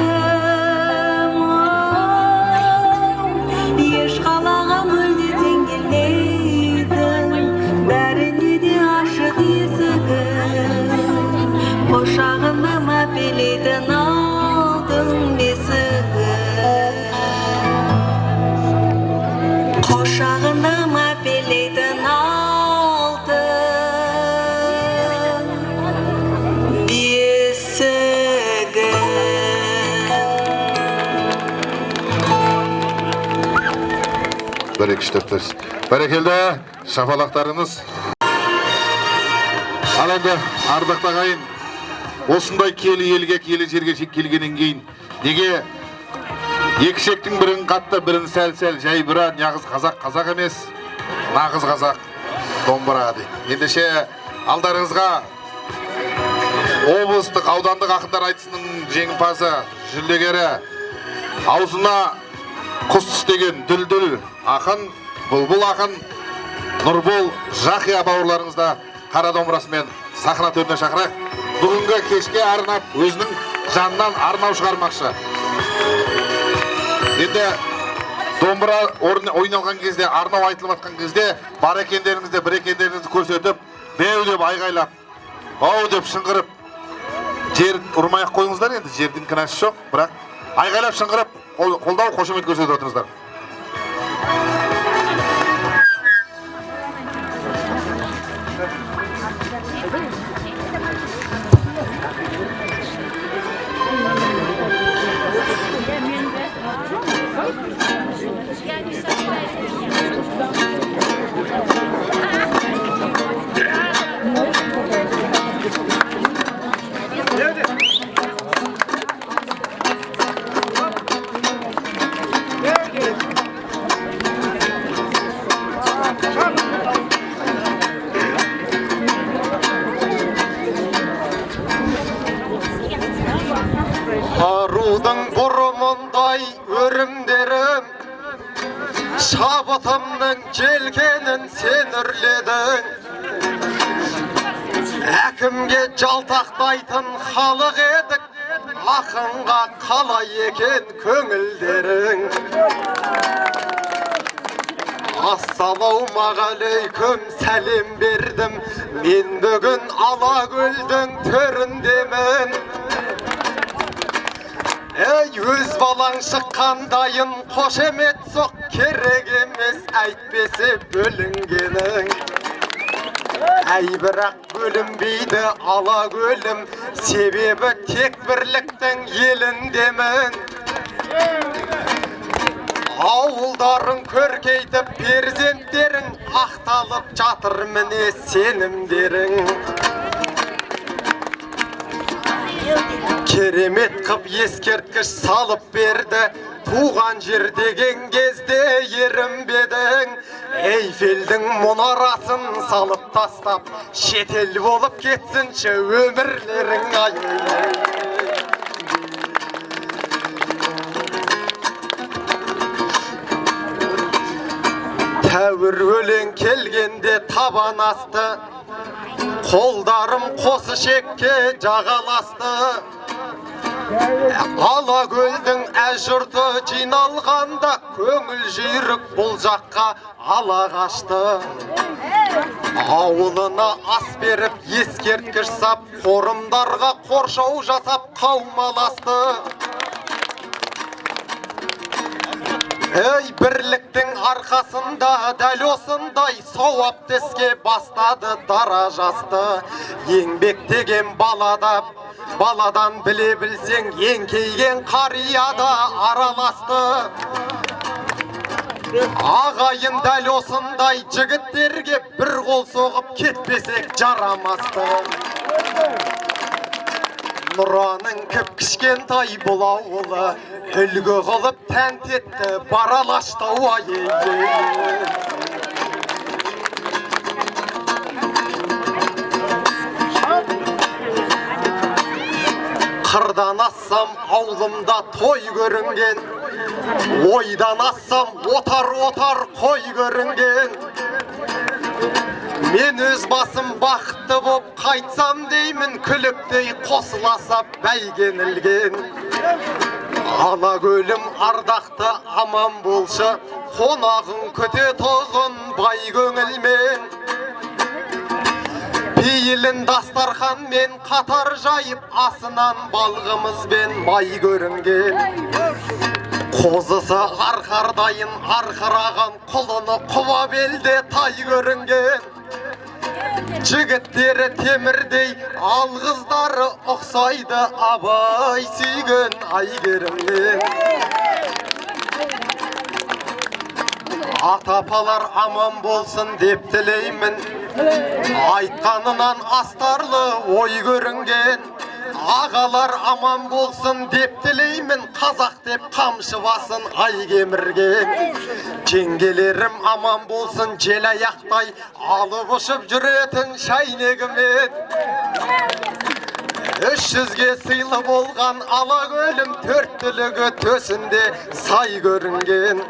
Еш қалаға мүлде тең келмейді, бәріне де ашық есігі. Қошағында мәпелейтін алтын бесігі. Қошағында мәпелейтін алтын бесігі. Бәрекелді, бәрекелді, шапалақтарыңыз. Ал енді ардақты ағайын, осындай киелі елге, киелі жерге келгеннен кейін неге екі шектің бірін қатты, бірін сәл-сәл жай бұра, нағыз қазақ емес, нағыз қазақ домбыра дейді. Ендеше алдарыңызға облыстық, аудандық ақындар айтысының жеңімпазы, жүлдегері, аузына құс тістеген дүлдүл ақын, бұлбұл ақын Нұрбол Жақия бауырларыңызда қара домбырасымен сахна төріне шақырайық. Бүгінгі кешке арнап өзінің жанынан арнау шығармақшы. Енді домбыра ойналған кезде, арнау айтылып атқан кезде бар екендеріңізді, бір екендеріңізді көрсетіп, беу деп айғайлап, ау деп шыңғырып, жер ұрмай-ақ қойыңыздар. Енді жердің кінәсі жоқ, бірақ айғайлап шыңғырып, қолдау, қошемет көрсетіп отырыңыздар. арудың бұрымындай өрімдерім, шабытымның желкенін сен үрледің. Әкімге жалтақтайтын халық едік, ақынға қалай екен көңілдерің. Ассалаумағалейкум сәлем бердім, мен бүгін Алакөлдің төріндемін. Өз балаң шыққандайын қошемет соқ, керек емес әйтпесе бөлінгенің. Бірақ бөлінбейді Алакөлім, себебі тек бірліктің еліндемін. Ауылдарын көркейтіп перзенттерің, ақталып жатыр міне сенімдерің. Керемет қып ескерткіш салып берді, туған жер деген кезде ерінбедің. Эйфелдің мұнарасын салып тастап, шетел болып кетсінші өмірлерің. Тәуір өлең келгенде табан асты, қолдарым қосы шекке жағаласты. Алакөлдің әжұрты жиналғанда, көңіл жүйрік бұл жаққа ала қашты. Ауылына ас беріп ескерткіш сап, қорымдарға қоршау жасап қаумаласты. Бірліктің арқасында дәл осындай сауапты іске бастады дара жасты. Еңбек деген баладан біле білсең, еңкейген қарияда араласты. Ағайын дәл осындай жігіттерге бір қол соғып кетпесек жарамасты. Нұраның кіп кішкентай бұл ауылы, үлгі қылып тәнт етті баралаштау айы. Қырдан ассам аулымда той көрінген, ойдан ассам отар қой көрінген. Мен өз басым бақытты боп қайтсам деймін, күліктей қосыласа бәйгенілген. Алакөлім ардақты аман болшы, қонағын күте тұғын бай көңілмен. Пейілін дастарханмен қатар жайып, асынан балғымызбен май көрінген. Қозысы арқардайын арқыраған, құлыны құба белде тай көрінген. Жігіттері темірдей, ал қыздары ұқсайды абай сүйген Айгерімнен. Ата-апалар аман болсын деп тілеймін, айтқанынан астарлы ой көрінген. Ағалар аман болсын деп тілеймін, қазақ деп қамшы басын ай кемірген. Жеңгелерім аман болсын жел аяқтай, алып ұшып жүретін шайнегімен. 300-ге сыйлы болған Алакөлім, төрттілігі төсінде сай көрінген.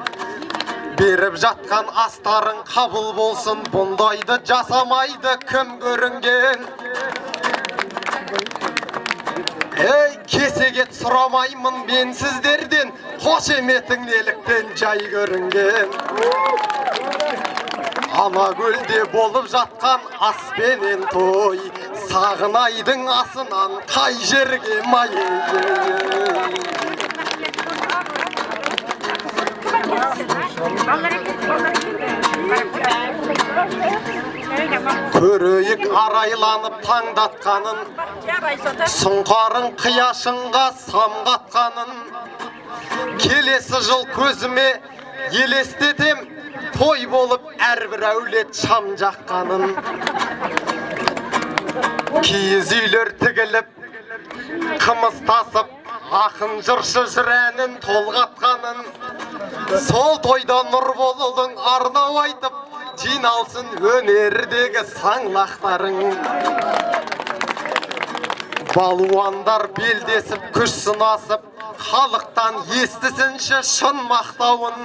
Беріп жатқан астарың қабыл болсын, бұндайды жасамайды кім көрінген. Кесегет сұрамаймын мен сіздерден, қошеметің неліктен жай көрінген. Алакөлде болып жатқан аспенен той, Сағынайдың асынан қай жерге майы. Көрейік арайланып таңдатқанын, сұңқарын қияшынға самғатқанын. Келесі жыл көзіме елестетем, той болып әрбір әулет шам жаққанын. Киіз үйлер тігіліп, қымыз тасып, ақын жыршы жыр әнін толғатқанын. Сол тойда Нұрболудың арнау айтып, жиналсын өнердегі саңлақтарың. Балуандар белдесіп күш сынасып, халықтан естісінші шын мақтауын.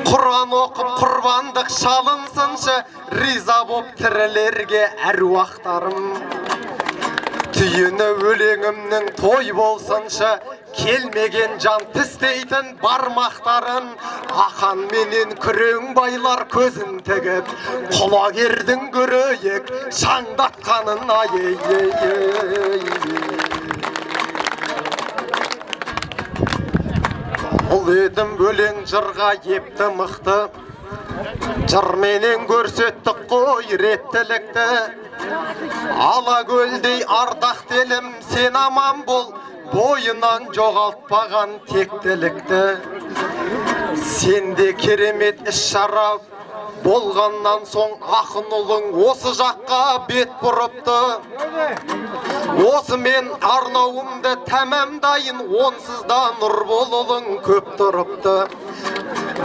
Құран оқып құрбандық шалынсыншы, риза боп тірілерге әруақтарым. Түйіні өлеңімнің той болсыншы, келмеген жан тістейтін бармақтарын. Ақан менен күрең байлар көзін тігіп, құлагердің көрейік шаңдатқанын ай. Ол едім өлең жырға епті мықты, жырменен көрсеттік қой реттілікті. Ала көлдей ардақ елім сен аман бол, бойынан жоғалтпаған тектілікті. Сенде керемет іс-шара болғаннан соң ақын ұлың осы жаққа бет бұрыпты. Осы мен арнауымды тәмамдайын, онсыз да нұр болуың көп тұрыпты.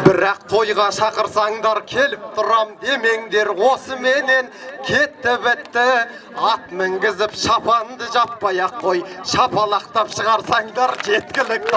Бірақ тойға шақырсаңдар келіп тұрам демеңдер, осы менен кетті бітті. Ат мінгізіп шапанды жаппай-ақ қой, шапалақтап шығарсаңдар жеткілікті.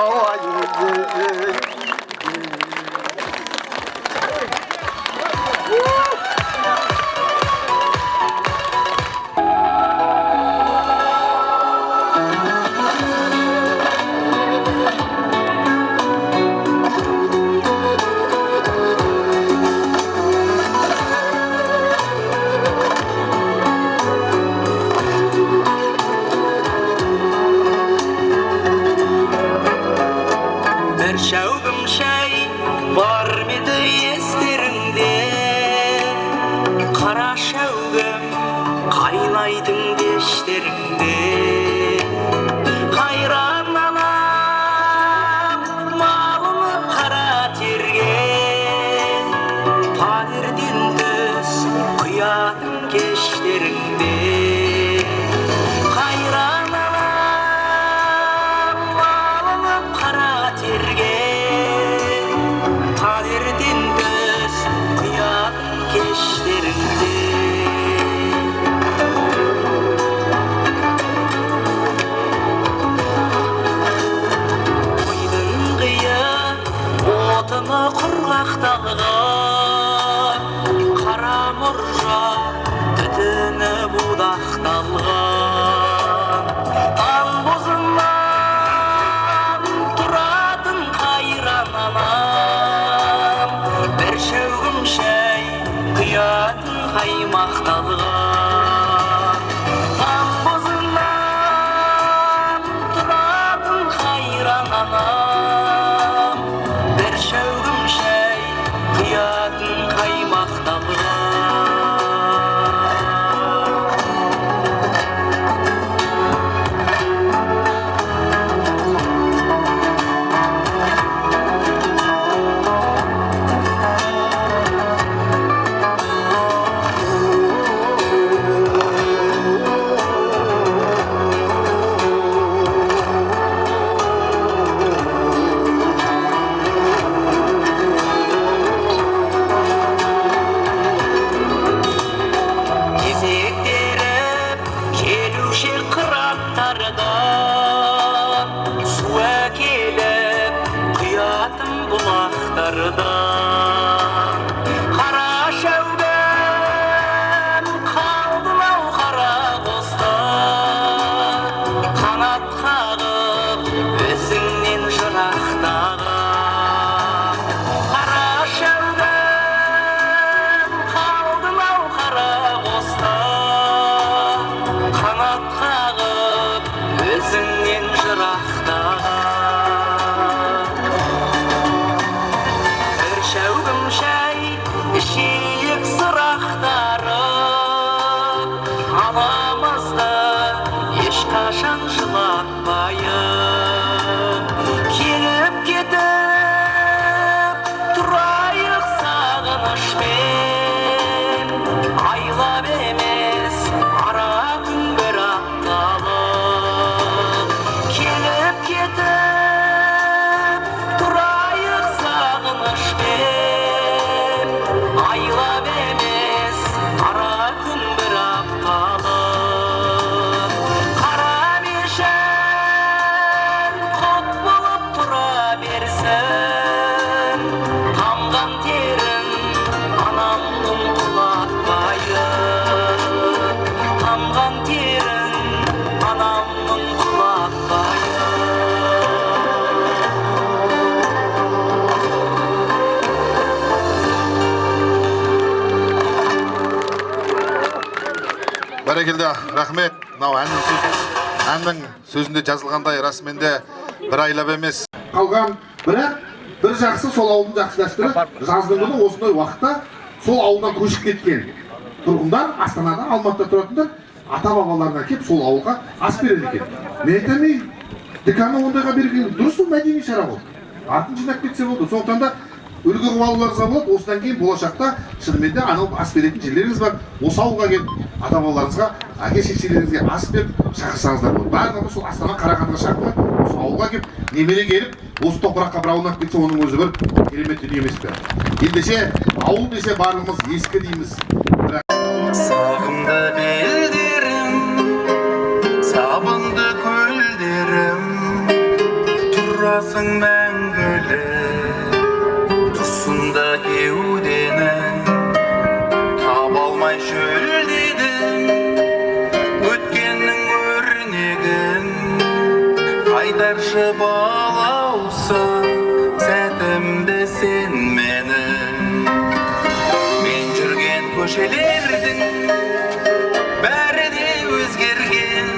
Şevkim şey var mıydı eslerinde? Kara şevkim kaynaydın deşlerinde. Hayran anam malını kara terge, Tanrı'dan düz kıyadın geçlerinde. Hayran anam malını kara terge, Tanrı'dan düz kıyadın geçlerinde. Құрғақталған қара мұржа түтіні будақталған, таң бозынан тұратын қайран анам, бір шәугім шәй құятын қаймақталған, таң бозынан тұратын қайран анам, бір шәугім шәй құятын қаймақталған. Кезектері келуші қыраттардан, су әкеліп құятын бұлақтардан. Қара шәугім қалдың-ау қара қостан, қанат қағып өзіңнен жырақтаған. Қара шәугім қалдың-ау қара қостан, қанат қағып өзіңнен жырақтаған. Бір шәугім шәй ішейік сырақтары, анамызды ешқашан жылатпайық. Келіп кетіп тұрайық сағынышпен, айлап емес ара күн бір апталық. Келіп кетіп тұрайық сағынышпен, айлап емес ара күн бір апталық. Бәрекелді, рахмет. Мынау әннің сөзінде жазылғандай расымен-де бір айлап емес қалған, бірақ бір жақсы сол ауылдың жақсы дәстүрі жаздың күні осындай уақытта сол ауылдан көшіп кеткен тұрғындар Астанада, Алматыда тұратындар ата-бабаларына келіп сол ауылға ас береді екен. Мен айтамын, деканы ондайға берген дұрыс, мәдени шара болды. Атын жинап кетсе болды. Сондықтан да үлгі қылып алуларыңызға болады. Осыдан кейін болашақта шынымен де анау ас беретін жерлеріңіз бар. Осы ауылға келіп ата-бабаларыңызға, әке-шешелеріңізге ас беріп шақырсаңыздар болады. Барлығы сол Астана Қарағандыға шақырып, осы ауылға келіп, немере келіп, осы топыраққа бір аунап кетсе, оның өзі бір керемет дүние емес пе. Ендеше ауыл десе барлығымыз ескі дейміз. Сағымды белдерім, сабынды көлдерім, тұрасың мәңгілі, тұсында кеудені, таба алмай шөлдедім, өткеннің өрнегін, қайтаршы балауса, сәтімді сен менің. Мен жүрген көшелердің бәрі де өзгерген,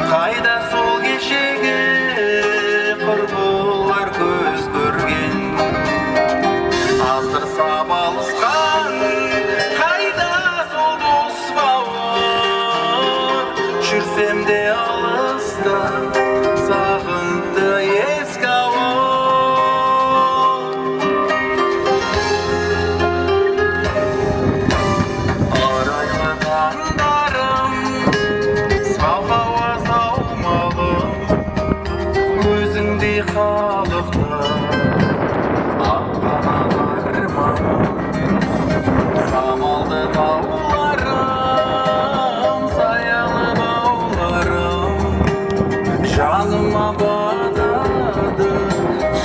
қайда сол кешегі құрбылар көз көрген. Аздырса балысқан, қайда сол дос бауыр, жүрсем де алыста, сағынды ескі ауыл. Арайлы таңдарым, сау ауа саумалым, өзіңдей халықта атқанат арманым. Самалды тауларым, саялы бауларым, жаныма батады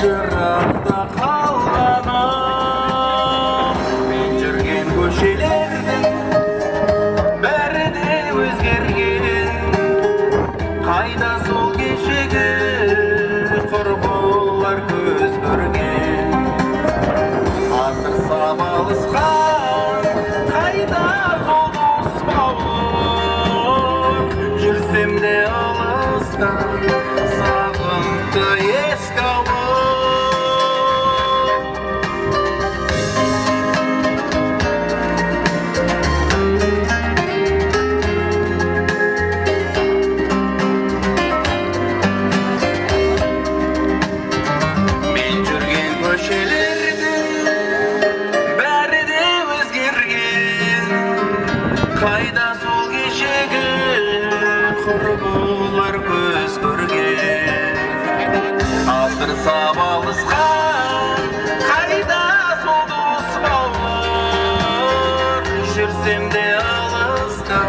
жырақта қалғаным. Мен жүрген көшелердің бәрі де өзгерген, қайда сол кешегі құрбылар көз көрген. Аздырса балысқан, қайда сол дос бауыр, жүрсем де алыста, сағынды ескі ауыл. Мен жүрген көшелердің бәрі де өзгерген, қайда сол кешегі құрбылар көз көрген. Аздырса балысқан, қайда сол дос бауыр, жүрсем де алыста,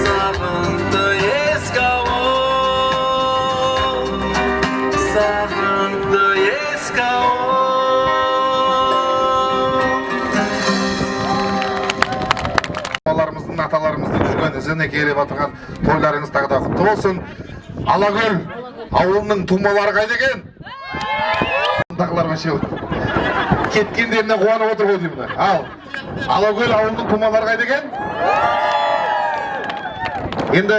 сағынды ескі ауыл, сағынды ескі ауыл. Бабаларымыздың, аталарымыздың жүрген ізіне келіп отырған тойларыңыз тағы да құтты болсын. Алакөл ауылының тумалары қайда екен? Тағылар бәше кеткендеріне қуанып отыр ғой деймін. Ал Алакөл ауылының тумалары қайда екен? Енді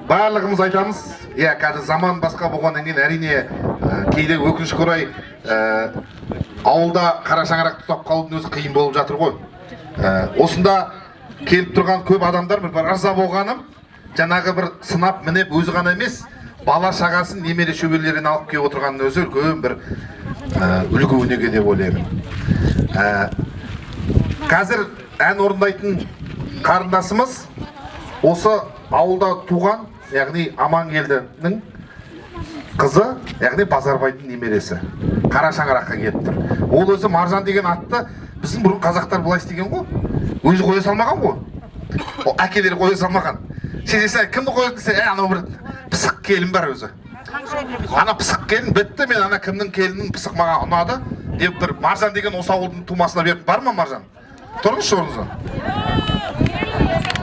барлығымыз айтамыз, қазір заман басқа болғаннан кейін әрине кейде өкінішке орай ауылда қара шаңырақ тұтап қалудың өзі қиын болып жатыр ғой. Осында келіп тұрған көп адамдар бір ырза болғаным, жаңағы бір сынап мінеп өзі ғана емес, бала шағасын, немере шөберелерін алып келіп отырғанның өзі үлкен бір үлгі өнеге деп ойлаймын. Қазір ән орындайтын қарындасымыз осы ауылда туған, яғни Амангелдінің қызы, яғни Базарбайдың немересі. Қара шаңыраққа келіп тұр. Ол өзі Маржан деген атты біздің бұрын қазақтар былай істеген ғой. Өзі қоя салмаған ғой. Әкелері қоя салмаған. Шешесі кімді қояды десе, анау бір пысық келін бар өзі. Ана пысық келін бітті, мен ана кімнің келінінің пысық маған ұнады деп бір Маржан деген осы ауылдың тумасына беріп бар ма Маржан? Тұрыңызшы орныңызға.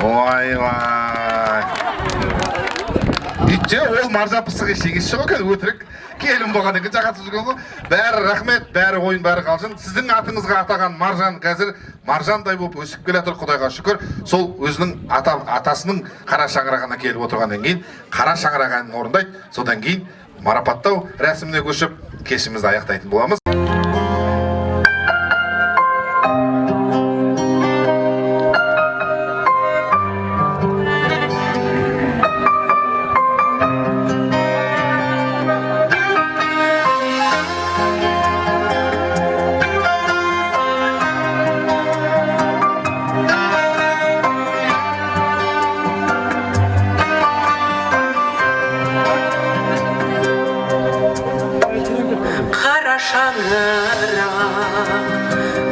Ойбай. Бүйтсе ол маржа пысық ешегесі жоқ екен, өтірік келін болған екен, жағатып жүрген ғой. Бәрі рахмет, бәрі ойын, бәрі қалжың. Сіздің атыңызға атаған маржан қазір маржандай болып өсіп келе жатыр, Құдайға шүкір. Сол өзінің атасының қара шаңырағына келіп отырғаннан кейін қара шаңырақ әнін орындайды. Содан кейін марапаттау рәсіміне көшіп кешімізді аяқтайтын боламыз.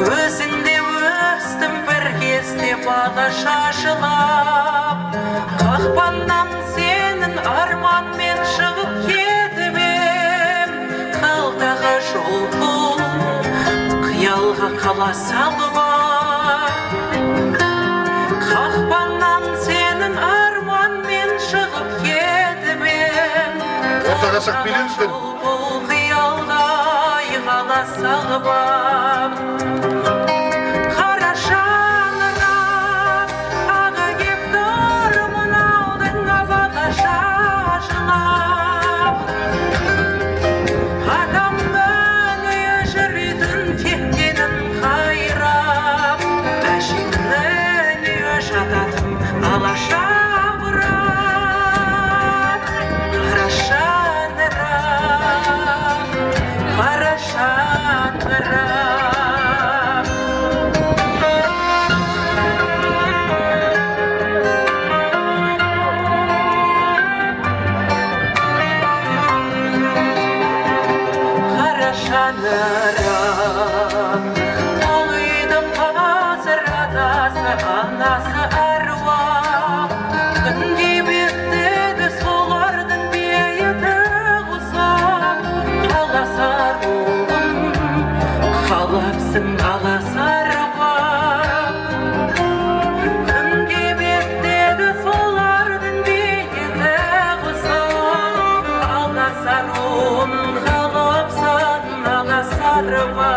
Өзіңде өстім бір кезде бала шашылап, қақпаннан сенің арманмен шығып кетіп ем, қалдағы жол бұл қиялға қала салып, қақпаннан сенің арманмен шығып кетіп ем, қалдағы жол бұл қиялға қала салып, қара шаңырақ аға кеп тұрмын алдыңа бала шашылап, атамның жүретін тектенін қайрап, әшеңнің үйі жататын алаша бұрап, қара шаңырақ, қара шаңырақ. Қара шаңырақ, ол үйдің қазір атасы, анасы аруақ, күнде беттеді солардың бейіті ұзақ, қаласар оғым, қалапсың аласарға, күнде беттеді солардың бейіті ұзақ, қаласар оғым, қалапсың аласарға.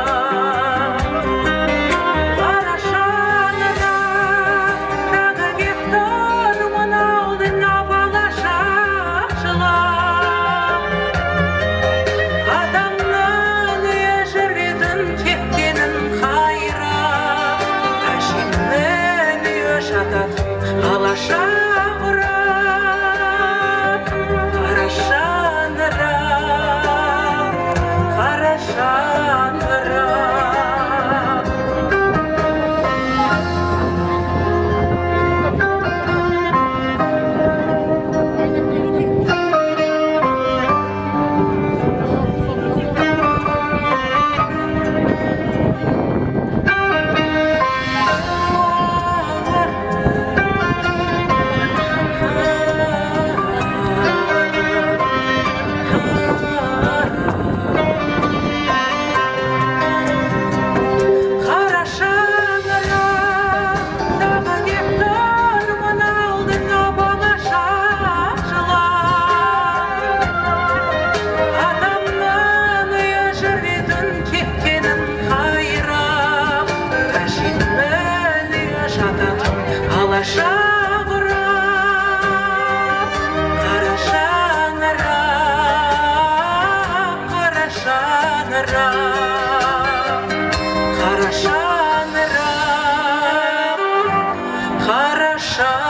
Қара шаңырақ, тағы кеп тұрмын алдыңа бала шақшылап, адамның үйі жүретін тектенін қайрап, әшеңнің үйі жататын алаша бұрап, қара шаңырақ, қара шаңырақ. Қара шаңырақ, тағы кеп тұрмын алдыңа бала шақшылап, атамның үйі жүретін тектенін қайрап, әшеңнің үйі жататын алаша бұрап, қара шаңырақ, қара шаңырақ, қара шаңырақ, қара шаңырақ.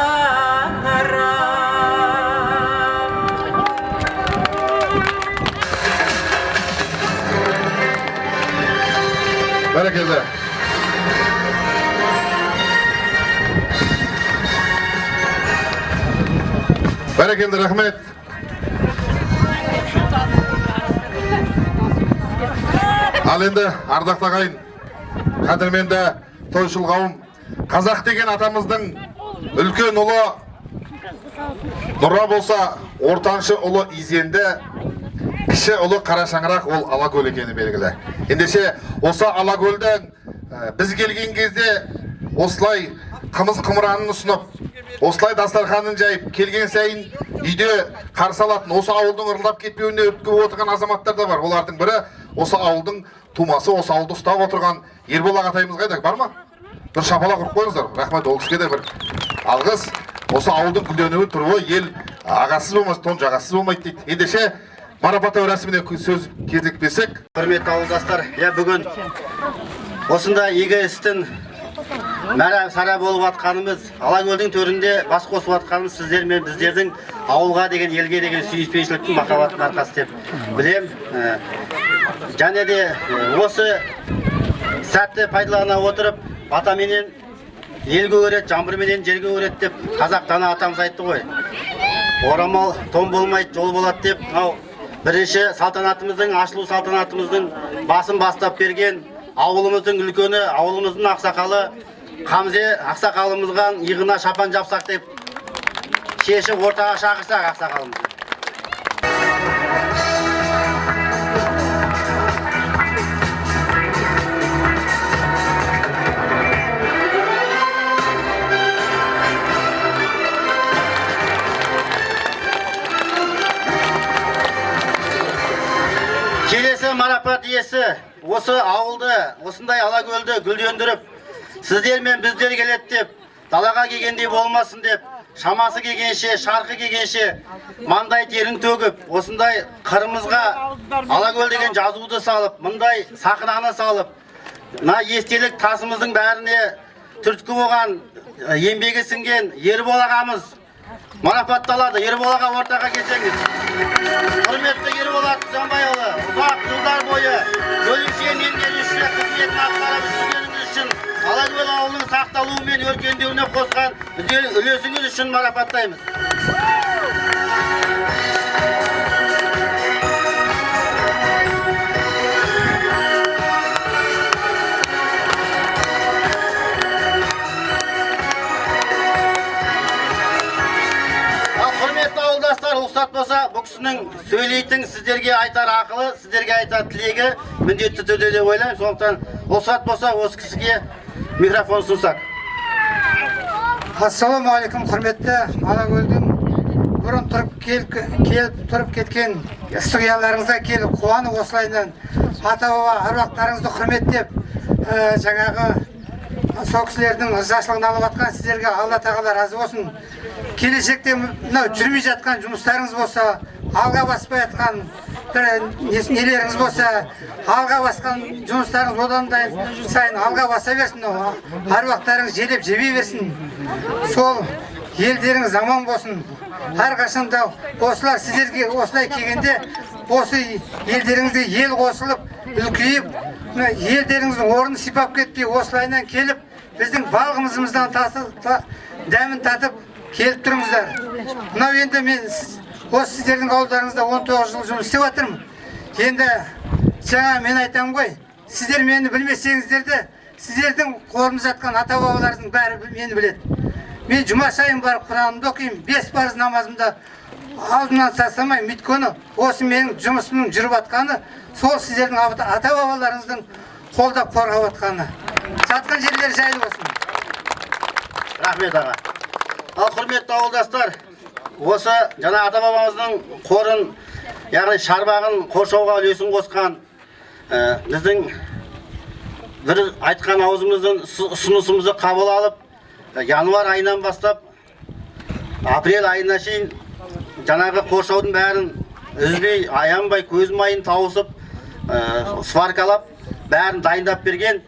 Бәрекелді. Бәрекелді, рахмет. Ал енді ардақты ағайын, қадірменді тойшыл қауым, қазақ деген атамыздың үлкен ұлы Нұра болса, ортаншы ұлы Изенді, кіші ұлы Қара шаңырақ ол Алакөл екені белгілі. Ендеше осы Алакөлдің біз келген кезде осылай қымыз қымыранын ұсынып, осылай дастарханын жайып келген сайын үйде қарсы алатын, осы ауылдың ырылдап кетпеуіне өткізіп отырған азаматтар да бар. Олардың бірі осы ауылдың тумасы, осы ауылды ұстап отырған Ербол ағатайымыз қайда, бар ма? Бір шапалақ ұрып қойыңыздар. Рахмет, ол кісіге де бір алғыс. Осы ауылдың гүлденуі тұруы ел ағасыз болмас, тон жағасыз болмайды дейді. Ендеше марапаттау рәсіміне сөз кезектесек. Құрметті ауылдастар, бүгін осындай игі істің мәра-сара болып атқанымыз, Алакөлдің төрінде бас қосып атқанымыз сіздер мен біздердің ауылға деген, елге деген сүйіспеншіліктің, махаббаттың арқасы деп білем. Және де осы сәтті пайдалана отырып, батаменен елге өрет, жаңбырменен жерге өрет деп қазақ дана атамыз айтты ғой. Орамал тон болмайды, жол болады деп, бірінші салтанатымыздың, ашылу салтанатымыздың басын бастап берген ауылымыздың үлкені, ауылымыздың ақсақалы, Қамзе ақсақалымызған иығына шапан жапсақ деп шешіп ортаға шақырсақ ақсақалымыз. Келесі марапат иесі осы ауылды, осындай Алакөлді гүлдендіріп, сіздер мен біздер келеді деп, далаға келгендей болмасын деп, шамасы келгенше, шарқы келгенше, маңдай терін төгіп, осындай қырымызға Алакөл деген жазуды салып, мындай сахнаны салып, естелік тасымыздың бәріне түрткі болған, еңбегі сіңген Ербол ағамыз марапатталады. Ербол аға ортаға келсеңіз. Құрметті Ербол Атжанбайұлы, ұзақ жылдар бойы бөлімше меңгерушісі қызметін атқарып жүргеніңіз үшін, Алакөл ауылының сақталуы мен өркендеуіне қосқан үлесіңіз үшін марапаттаймыз. Рұқсат болса, бұл кісінің сөйлейтін сіздерге айтар ақылы, сіздерге айтар тілегі міндетті түрде деп ойлаймын. Сондықтан рұқсат болса, осы кісіге микрофон ұсынсақ. Ассалаумағалейкум, құрметті Алакөлдің бұрын тұрып кеткен студияларыңызға келіп, қуанып осылайынан ата-баба аруақтарыңызды құрметтеп, жаңағы сол кісілердің ырзашылығын алып атқан сіздерге Алла тағала разы болсын. Келешекте мынау жүрмей жатқан жұмыстарыңыз болса, алға баспай жатқан нелеріңіз болса, алға басқан жұмыстарыңыз одан сайын алға баса берсін, аруақтарыңыз желеп жебей берсін. Сол елдеріңіз аман болсын. Әрқашанда осылар сіздерге осылай келгенде, осы елдеріңізге ел қосылып, үлкейіп, елдеріңіздің орнын сипап кетпей, осылайынан келіп, біздің балғымызымыздан дәмін татып келіп тұрыңыздар. Мынау енді мен осы сіздердің ауылдарыңызда 19 жыл жұмыс істеп жатырмын. Енді жаңа мен айтамын ғой, сіздер мені білмесеңіздер де, сіздердің қолымыз жатқан ата-бабаларыңыздың бәрі мені біледі. Мен жұма сайын барып Құранымды оқимын, 5 парыз намазымда алдымнан тастамаймын. Өйткені осы менің жұмысымның жүріп жатқаны, сол сіздердің ата-бабаларыңыздың қолдап қорғап жатқаны. Жатқан жерлер жайлы болсын. Рахмет аға. Ал құрметті ауылдастар, осы жаңа ата-бабамыздың қорын, яғни шарбағын қоршауға үлесін қосқан, біздің бір айтқан аузымыздың ұсынысымызды қабыл алып, январ айынан бастап апрель айына шейін жаңағы қоршаудың бәрін үзбей, аянбай, көз майын тауысып, сваркалап, бәрін дайындап берген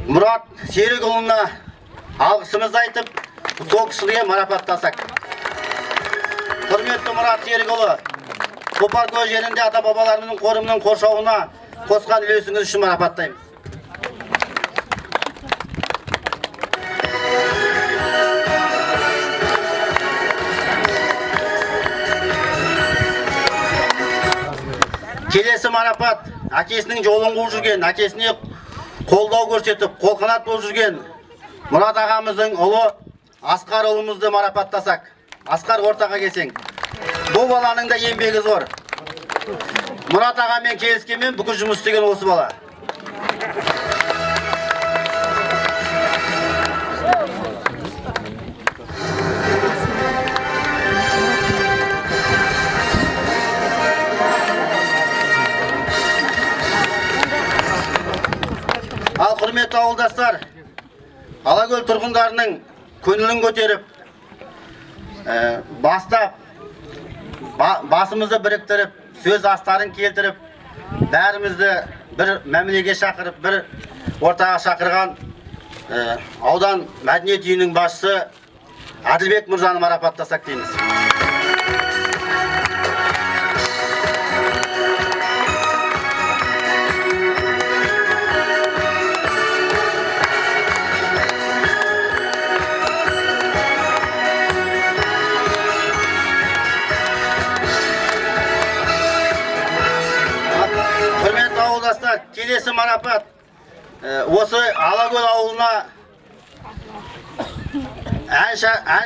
Мұрат Серікұлына алғысымызды айтып, сол кісіге марапаттасақ. Құрметті Мұрат Серікұлы, Қопаркөл жерінде ата-бабаларымыздың қорымның қоршауына қосқан үлесіңіз үшін марапаттаймыз. Келесі марапат, әкесінің жолын қуып жүрген, әкесіне қолдау көрсетіп, қолқанат болып жүрген Мұрат ағамыздың ұлы Асқар ұлымызды марапаттасақ. Асқар, ортаға келсең. Бұл баланың да еңбегі зор. Мұрат ағамен келіскенмен бүкіл жұмыс істеген осы бала. Құрметті ауылдастар, Алакөл тұрғындарының көңілін көтеріп, басымызды біріктіріп, сөз астарын келтіріп, бәрімізді бір мәмілеге шақырып, бір ортаға шақырған аудан мәдениет үйінің басшысы Әділбек мырзаны марапаттасақ дейміз. Құрметті ауылдастар, келесі марапат осы Алакөл ауылына ән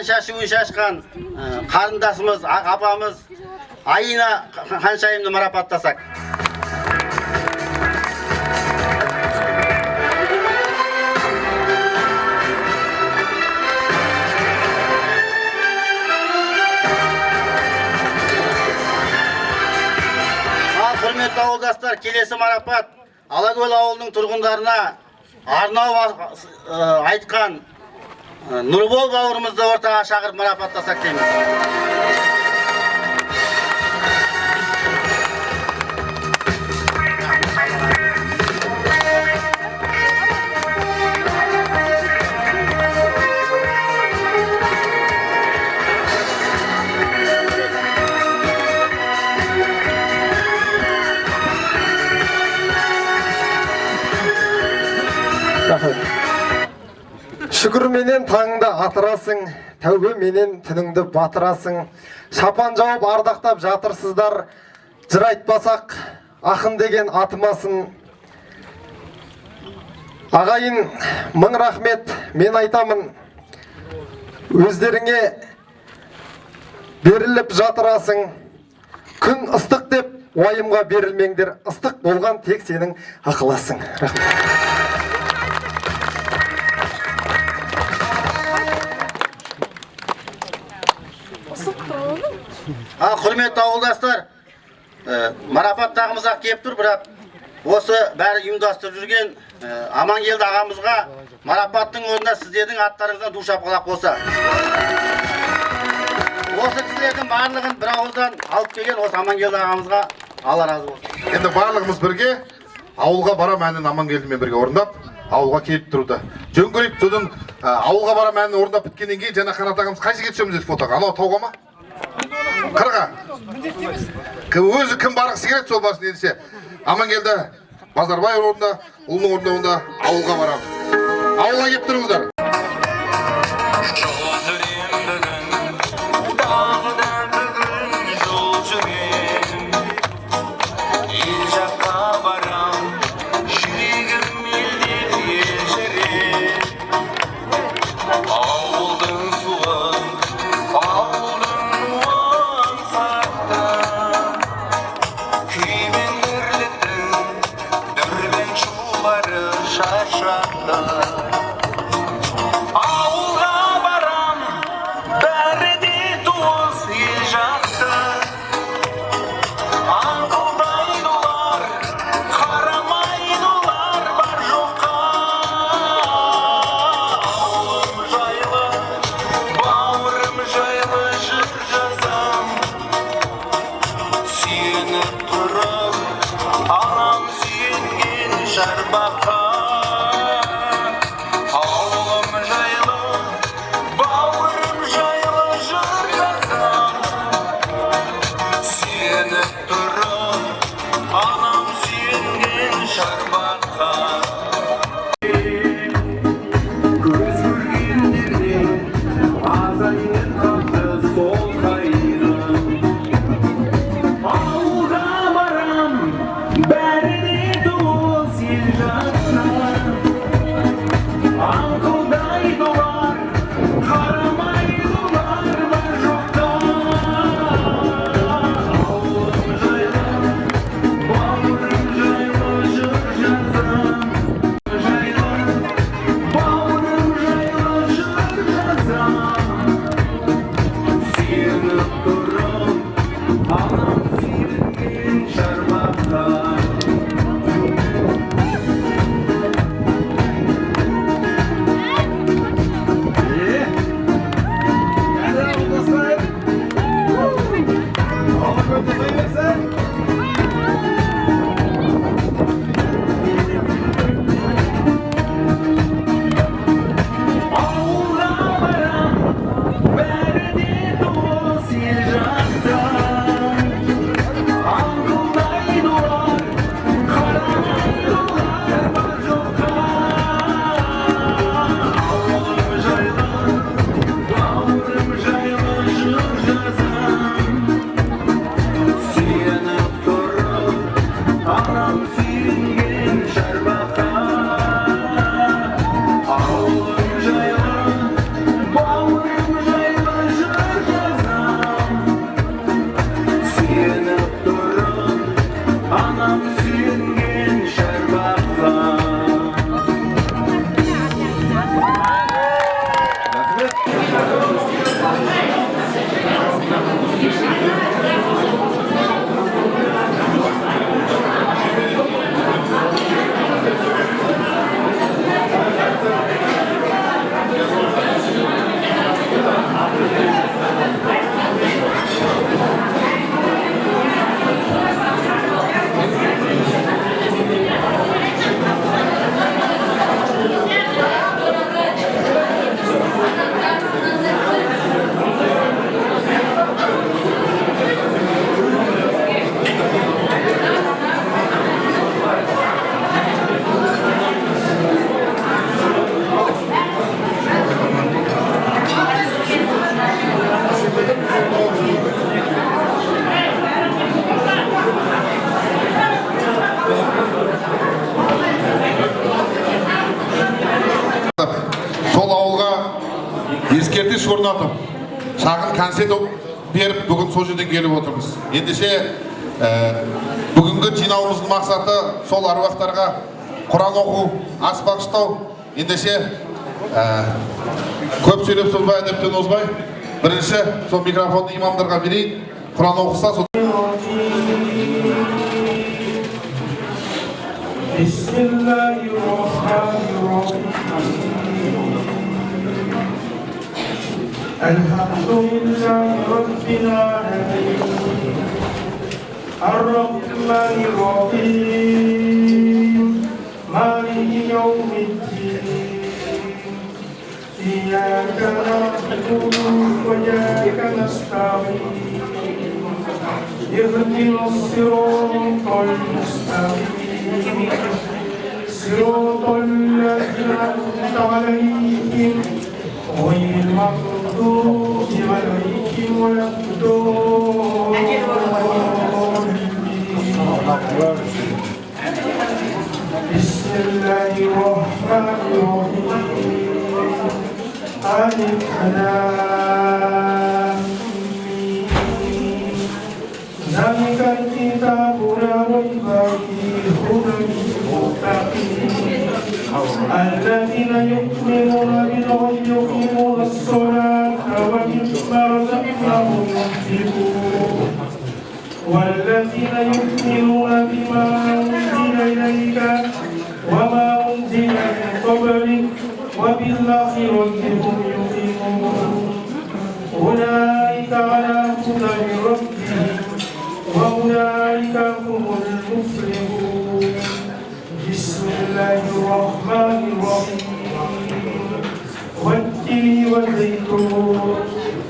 шашуын шашқан қарындасымыз, апамыз Айна Ханшайымды марапаттасақ. Құрметті ауылдастар, келесі марапат Алакөл ауылының тұрғындарына арнау айтқан Нұрбол бауырымызды ортаға шақырып марапаттасақ дейміз. Шүкір менен таңды атырасың, тәубе менен түніңді батырасың. Шапан жауып ардақтап жатырсыздар, жыр айтпасақ, ақын деген атымасын. Ағайын, мың рахмет, мен айтамын, өздеріңе беріліп жатырасың. Күн ыстық деп уайымға берілмеңдер, ыстық болған тек сенің ақыласың. Рахмет. Құрметті ауылдастар, марапаттағымыз-ақ кеп тұр, бірақ осы бәрі ұйымдастырып жүрген Амангелді ағамызға марапаттың орнында сіздердің аттарыңыздан ду шапалақ болса. Осы кісілердің барлығын бір ауыздан алып келген осы Амангелді ағамызға Алла разы болсын. Енді барлығымыз бірге ауылға барам әнін Амангелдімен бірге орындап, ауылға келіп тұрды. Жөн көрейік, содан ауылға барам әнін орындап біткеннен кейін жаңа Қанат ағамыз қай жерге түсеміз деді фотоға? Анау тауға ма? Қырға. Өзі кім барғысы келеді сол барсын десе. Амангелді Базарбай орнында, ұлының орнында ауылға барам. Ауылға келіп тұрыңыздар. концерт беріп бүгін сол жерден келіп отырмыз. Ендеше бүгінгі жинауымыздың мақсаты сол аруақтарға Құран оқу, ас бағыштау. Ендеше көп сөйлеп созбай, әдептен озбай, бірінші сол микрофонды имамдарға берейік. Құран оқыса сол. Alhamdulillahi Rabbil Alamin Ar-Rahmanir Rahim Maliki Yawmiddin Iyyaka na'budu wa iyyaka nasta'in Ihdinas siratal mustaqim Siratal ladzina an'amta 'alaihim غير المغضوب عليهم ولا الضالين بسم الله الرحمن الرحيم ألف لام ميم ذلك الكتاب لا ريب فيه هدى للمتقين الذين يؤمنون بالغيب ويقيمون الصلاة ومما رزقناهم ينفقون والذين يؤمنون بما أنزل إليك وما أنزل من قبلك وبالآخرة هم يوقنون أولئك على هدى من ربهم وأولئك هم المفلحون بسم الله الرحمن الرحيم والتين والزيتون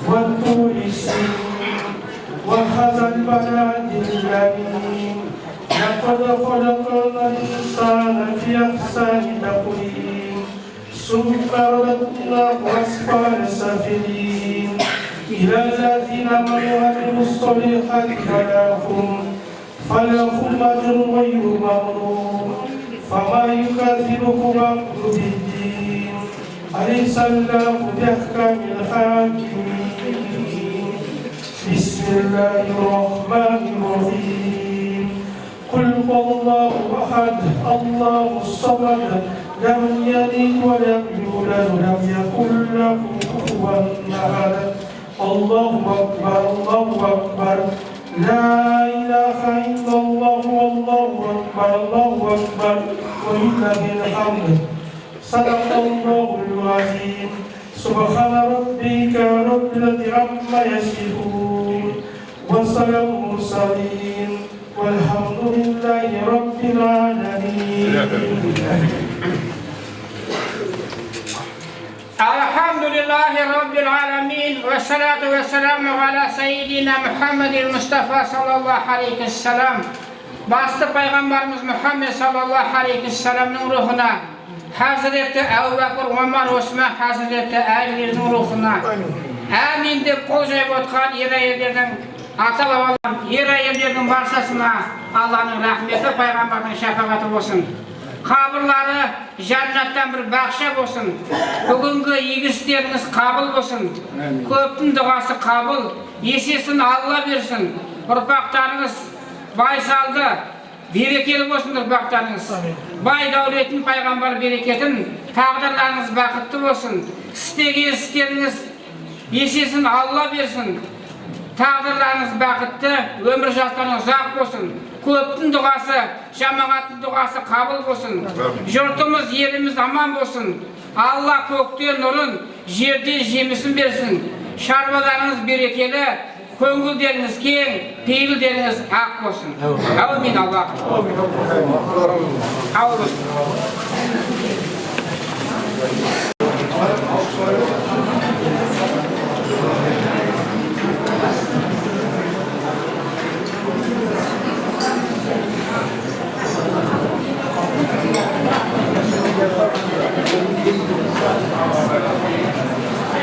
والطور السينين وهذا البلد الأمين لقد خلقنا الإنسان في أحسن تقويم ثم رددناه أسفل سافلين إلى الذين عملوا الصالحات فلهم أجر غير ممنون فما يكذبك بعد بالدين أليس الله بأحكم الحاكمين بسم الله الرحمن الرحيم قل هو الله أحد الله الصمد لم يلد ولم يولد ولم يكن له كفوا أحد الله أكبر الله أكبر لا إله إلا الله والله أكبر الله أكبر ولله الحمد صدق الله العظيم سبحان ربك رب العزة عما يصفون وسلام المرسلين والحمد لله رب العالمين الحمد لله رب العالمين والصلاة والسلام على سيدنا محمد المصطفى صلى الله عليه وسلم. Bastı Peygamberimiz Muhammed sallallahu aleyhi ve sellem'in ruhuna, Hazreti Ebu Bekir, Ömer, Osman, Hazreti Ali'nin ruhuna, amin dep kol jayıp otkan er ayellerden, ata babalardan, er ayellerden barşasına Allah'ın rahmeti, Peygamber'in şefaati olsun. Kabirleri cennetten bir bahşe olsun. Bugünkü iğisleriniz kabul olsun. Köptün duası kabul. Yesesin Allah versin. Urpaklarınız baysaldı. Berekeli olsun urpaklarınız. Bay devletin peygamber bereketin. Taqdirlarınız bakıtlı olsun. İstеген işleriniz yesesin Allah versin. Taqdirlarınız bakıtlı. Ömür jatlarınız uzak olsun. Köptün duası, cemaatın duası kabul olsun. Yurtumuz, yerimiz aman olsun. Allah kökten nurun, yerden jemisin versin. Şarbalarınız berekeli, köngülleriniz keng, peylderiniz ak olsun. Amin Allah. Amin.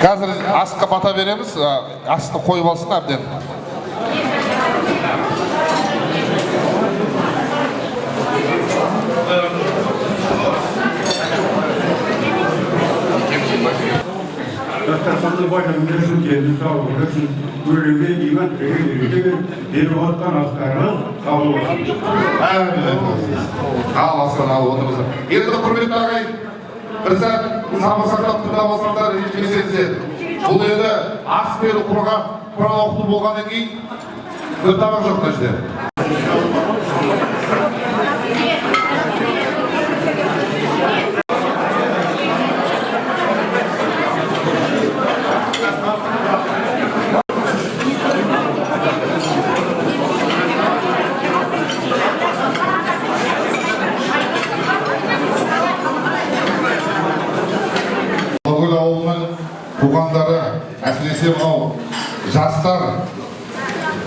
Қазір асқа бата береміз, асты қойып алсын әбден. Dostlar, ақылы байлығын берсін, дені саулығын берсін, өлеге иман беріп отқан астарыңыз қабыл болсын. Ал асқан алып отырмыз. Енді құрметті ағайын, бір сәт сабыр сақтап тыңдап алсаңдар ренжімесеңіздер. Бұл енді ас беру құрған оқыту болғаннан кейін бір тамақ жоқ мына жерде. Алакөл ауылының туғандары, әсіресе мынау жастар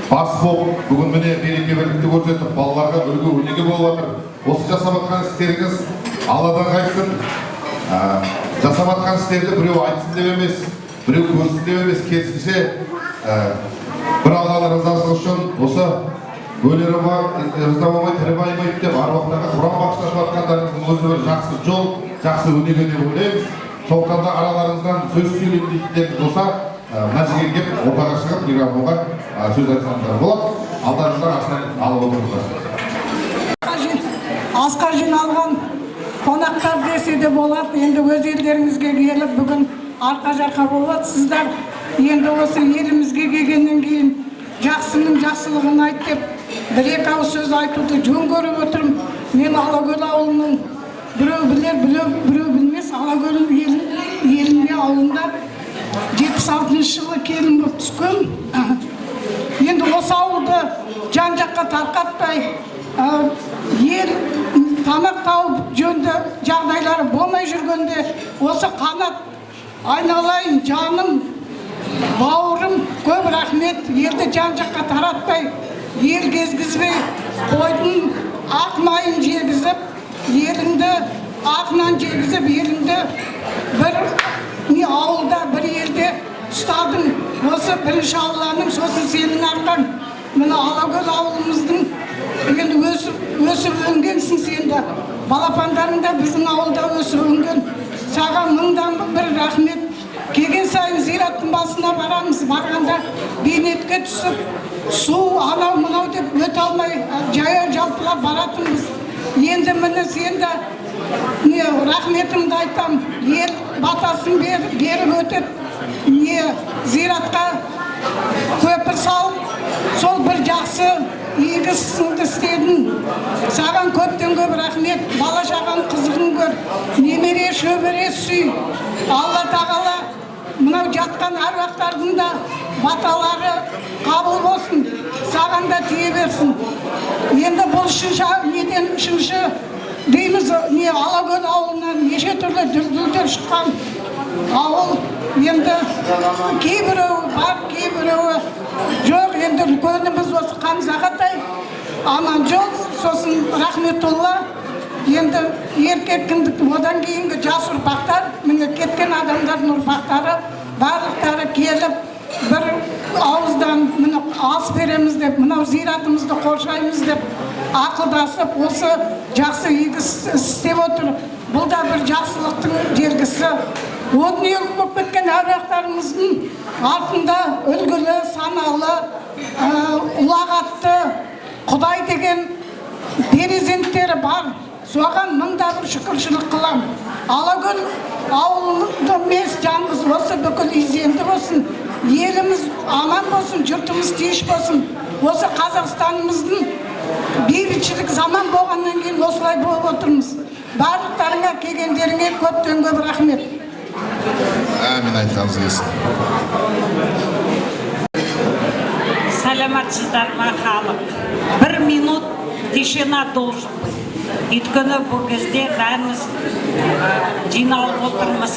бас болып, бүгін міне береке бірлікті көрсетіп, балаларға үлгі өнеге болып жатыр. Осы жасап жатқан істеріңіз Алладан қайтсын. Жасап жатқан істерді біреу айтсын деп емес, біреу көрсін деп емес, керісінше бір Алланың рызасы үшін осы өлері бар, риза болмай тірі байымайды деп аруақтарға құран бағыштап жатқандарыңыздың өзі бір жақсы жол, жақсы өнеге деп ойлаймыз. Сондықтан да араларыңыздан сөз сөйлейін дейтіндеріңіз болса, мына жерге келіп, ортаға шығып, микрофонға сөз айтсаңыздар болады. Алдарыңыздан астан алып отырыңыздар. Асқа жиналған қонақтар десе де болады. Енді өз елдеріңізге келіп, бүгін арқа-жарқа болады. Сіздер енді осы елімізге келгеннен кейін жақсының жақсылығын айт деп, бір-екі ауыз сөз айтуды жөн көріп отырмын. Мен Алакөл ауылының біреу білер, біреу білмес, Алакөл елінде ауылында 76 жылы келін болып түскен. Енді осы ауылды жан-жаққа тарқатпай, ел тамақ тауып жөнді жағдайлары болмай жүргенде, осы қанат айналайын, жаным, бауырым, көп рахмет. Елді жан-жаққа таратпай, ел кезгізбей, қойдың ақ майын жегізіп, еліңді ағынан жегізіп, еліңді бір ауылда, бір елде ұстадың. Осы бірінші Алланың, сосын сенің арқаң. Мына Алакөл ауылымыздың енді өсіп өнгенсің сен де. Балапандарың да біздің ауылда өсіп өнген. Саған мыңдан бір рахмет. Келген сайын зираттың басына барамыз. Барғанда бейнетке түсіп, су анау мынау деп өте алмай, жаяу жалпылап баратынбыз. Енді міне сен де рахметімді айтам. Ел батасын беріп өтіп, зиратқа көпір салып, сол бір жақсы игі ісіңді істедің. Саған көптен көп рахмет. Бала шағаң қызығын көр, немере шөбере сүй. Алла тағала мынау жатқан аруақтардың да баталары қабыл болсын, саған да тие берсін. Енді бұл үшінші дейміз, Алакөл ауылынан неше түрлі дүлдүлдер шыққан ауыл. Енді кейбіреуі бар, кейбіреуі жоқ. Енді үлкеніміз осы Қамзағатай, Аманжол, сосын Рахметолла. Енді еркек одан кейінгі жас ұрпақтар, міне кеткен адамдардың ұрпақтары, барлықтары келіп, бір ауыздан ас береміз деп, мынау зиратымызды қоршаймыз деп ақылдасып, осы жақсы игі істеп отыр. Бұл да бір жақсылықтың белгісі. От дүниелік болып кеткен әруақтарымыздың артында үлгілі, саналы, ұлағатты Құдай деген перзенттері бар. Соған мыңда бір шүкіршілік қылам. Алакөл ауылында емес, жанымыз осы бүкіл изенді болсын, еліміз аман болсын, жұртымыз тиіш болсын. Осы Қазақстанымыздың бейбітшілік заман болғаннан кейін осылай болып отырмыз. Барлықтарыңа келгендеріңе көптен көп рахмет. Әмин, айтқаныңыз келсін. Саламатсыздар ма халық? 1 минут тишина должен быть. Өйткені бұл кезде бәріміз жиналып отырмыз.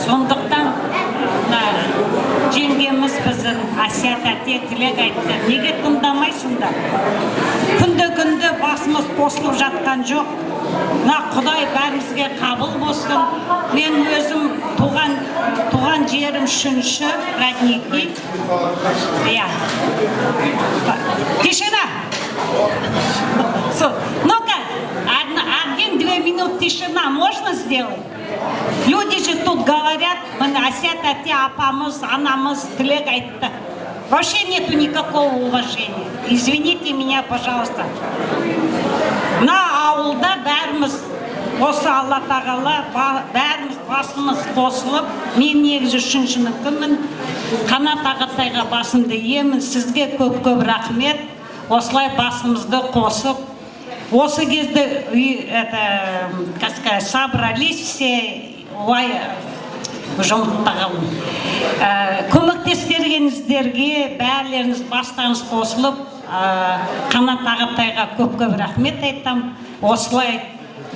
Сондықтан жеңгеміз біздің Асият әте тілек айтты. Неге тыңдамайсыңдар? Күнде басымыз қосылып жатқан жоқ. Құдай бәрімізге қабыл болсын. Мен өзім туған жерім үшінші родники. Тишина! Ну-ка, 1-2 минуты тишина можно сделать? Люди же тут говорят, мы Асият әте апамыз, анамыз тілек айтты. Вообще нету никакого уважения. Извините меня, пожалуйста. Мына ауылда бәріміз, осы Алла тағала бәріміз басымыз қосылып, мен негізі үшіншінікімін, Қанат Ағатайға басымды иемін, сізге көп-көп рахмет. Осылай басымызды қосып, осы кезде собрались все, көмектескендеріңіздерге бәрлеріңіз бастарыңыз қосылып, Қанат Ағатайға көп-көп рахмет айтам. Осылай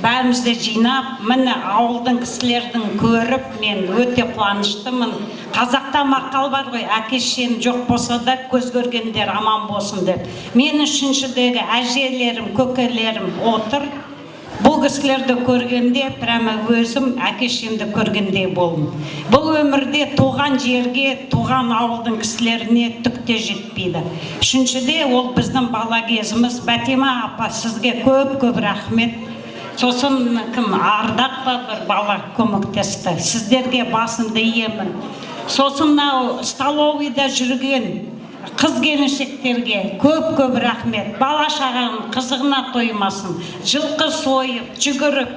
бәрімізді жинап, міне ауылдың кісілердің көріп, мен өте қуаныштымын. Қазақта мақал бар ғой, әке-шешем жоқ болса да көз көргендер аман болсын деп. Мен үшіншідегі әжелерім, көкелерім отыр. Бұл кісілерді көргенде, прямо өзім әке-шешемді көргендей болдым. Бұл өмірде туған жерге, туған ауылдың кісілеріне түк те жетпейді. Үшіншіде ол біздің бала кезіміз. Бәтима апа, сізге көп-көп рахмет. Сосын кім Ардақ па бір бала көмектесті. Сіздерге басымды иемін. Сосын мынау столовыйда жүрген қыз келіншектерге көп-көп рахмет. Бала шағаның қызығына тоймасын. Жылқы сойып, жүгіріп,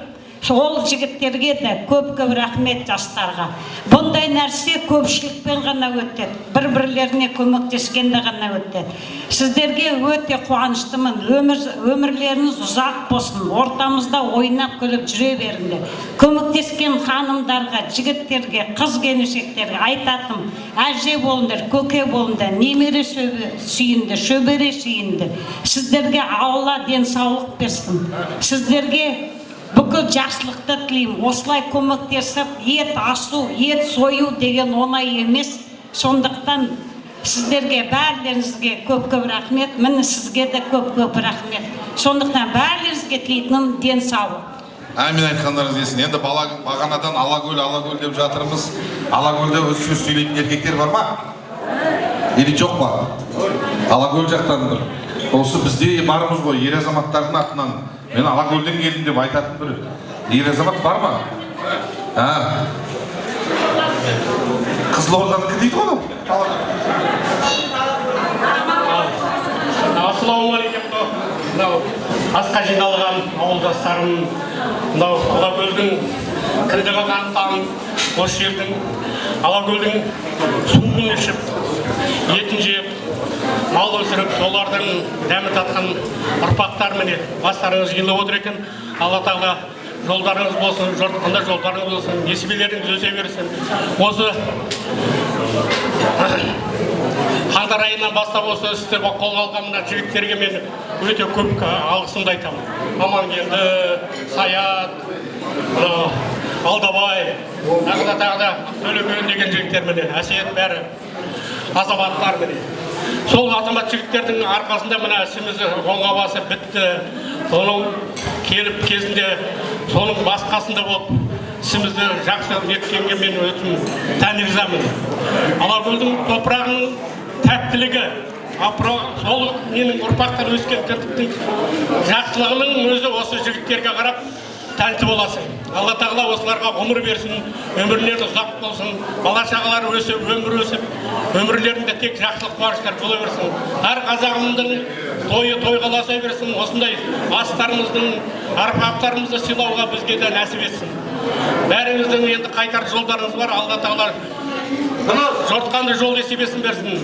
ол жігіттерге де көп-көп рахмет, жастарға. Бұндай нәрсе көпшілікпен ғана өтеді. Бір-бірлеріне көмектескенде ғана өтеді. Сіздерге өте қуаныштымын. Өмірлеріңіз ұзақ болсын. Ортамызда ойнап күліп жүре беріңдер. Көмектескен ханымдарға, жігіттерге, қыз келіншектерге айтатым: әже болыңдар, көке болыңдар, немере сүйінді, шөбере сүйінді. Сіздерге Алла денсаулық берсін. Сіздерге бүкіл жақсылықты тілеймін. Осылай көмектесіп, ет асу, ет сою деген оңай емес. Сондықтан сіздерге бәрлеріңізге көп-көп рахмет. Міне сізге де көп-көп рахмет. Сондықтан бәрлеріңізге тілейтінім денсаулық. Әмин айтқандарыңыз келсін. Енді бағанадан Алакөл деп жатырмыз. Алакөлде өз сөз сөйлейтін еркектер бар ма? Или жоқ па? Алакөл жақтан осы бізде барымыз ғой, ер азаматтардың атынан. Мен Алакөлден келдім деп айтатын бір ер азамат бар ма? Қызылорданікі дейді ғой. Ассалаумағалейкум. Мынау асқа жиналған ауылдастарым, мынау Алакөлдің кіндігі қанған, осы жердің Алакөлдің суын ішіп, етін жеп, мал өсіріп, солардың дәмі татқан ұрпақтар міне бастарыңыз жиылып отыр екен. Алла тағала жолдарыңыз болсын, жортқанда жолдарыңыз болсын, несібелеріңіз өсе берсін. Осы қаңтар айынан бастап осы істі қолға алған мына жігіттерге мен өте көп алғысымды айтамын. Амангелді, Саят, Алдабай, тағы Төлеген деген жігіттер міне, Әсет бәрі азаматтар міне. Сол азамат жігіттердің арқасында мына ісіміз оңға басып бітті. Оның келіп кезінде соның басқасында болып ісімізді жақсы еткенге мен өтім тән ризамын. Алакөлдің топырағының тәттілігі, сол менің ұрпақтар өскен тіртіптің жақсылығының өзі осы жігіттерге қарап тәнті боласың. Алла тағала осыларға ғұмыр берсін, өмірлері ұзақ болсын, бала шағалары өсіп, өмір өсіп, өмірлерінде тек жақсылық қуаныштар бола берсін. Әр қазағымыздың тойы тойғаласа берсін, осындай астарымыздың, арпақтарымызды сыйлауға бізге де нәсіп етсін. Бәріңіздің енді қайтар жолдарыңыз бар, Алла тағала жортқанды жол есебесін берсін.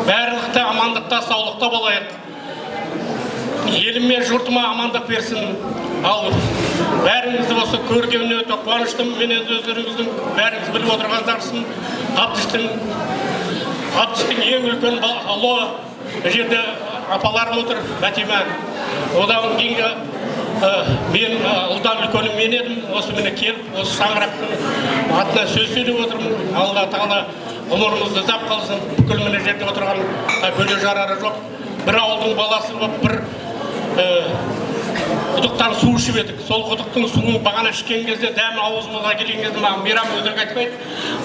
Барлықта амандықта, саулықта болайық. Елім мен жұртыма амандық берсін. Ал бәріңізді осы көргеніне өте қуаныштым. Мен өздеріңіздің бәріңіз біліп отырғандарсың. Қаптыштың ең үлкен ұлы жерде апаларым отыр, Бәтима. Одан кейінгі мен ұлдан үлкенім мен едім. Осы мені келіп, осы шаңырақтың атынан сөз сөйлеп отырмын. Алла тағала ғұмырымызды ұзақ қалсын. Бүкіл міне жерде отырған бөле жарары жоқ. Бір ауылдың баласы болып, бір құдықтан су ішіп едік. Сол құдықтың суын бағана ішкен кезде, дәмі аузымызға келген кезде маған Мейрам өтірік айтпайды.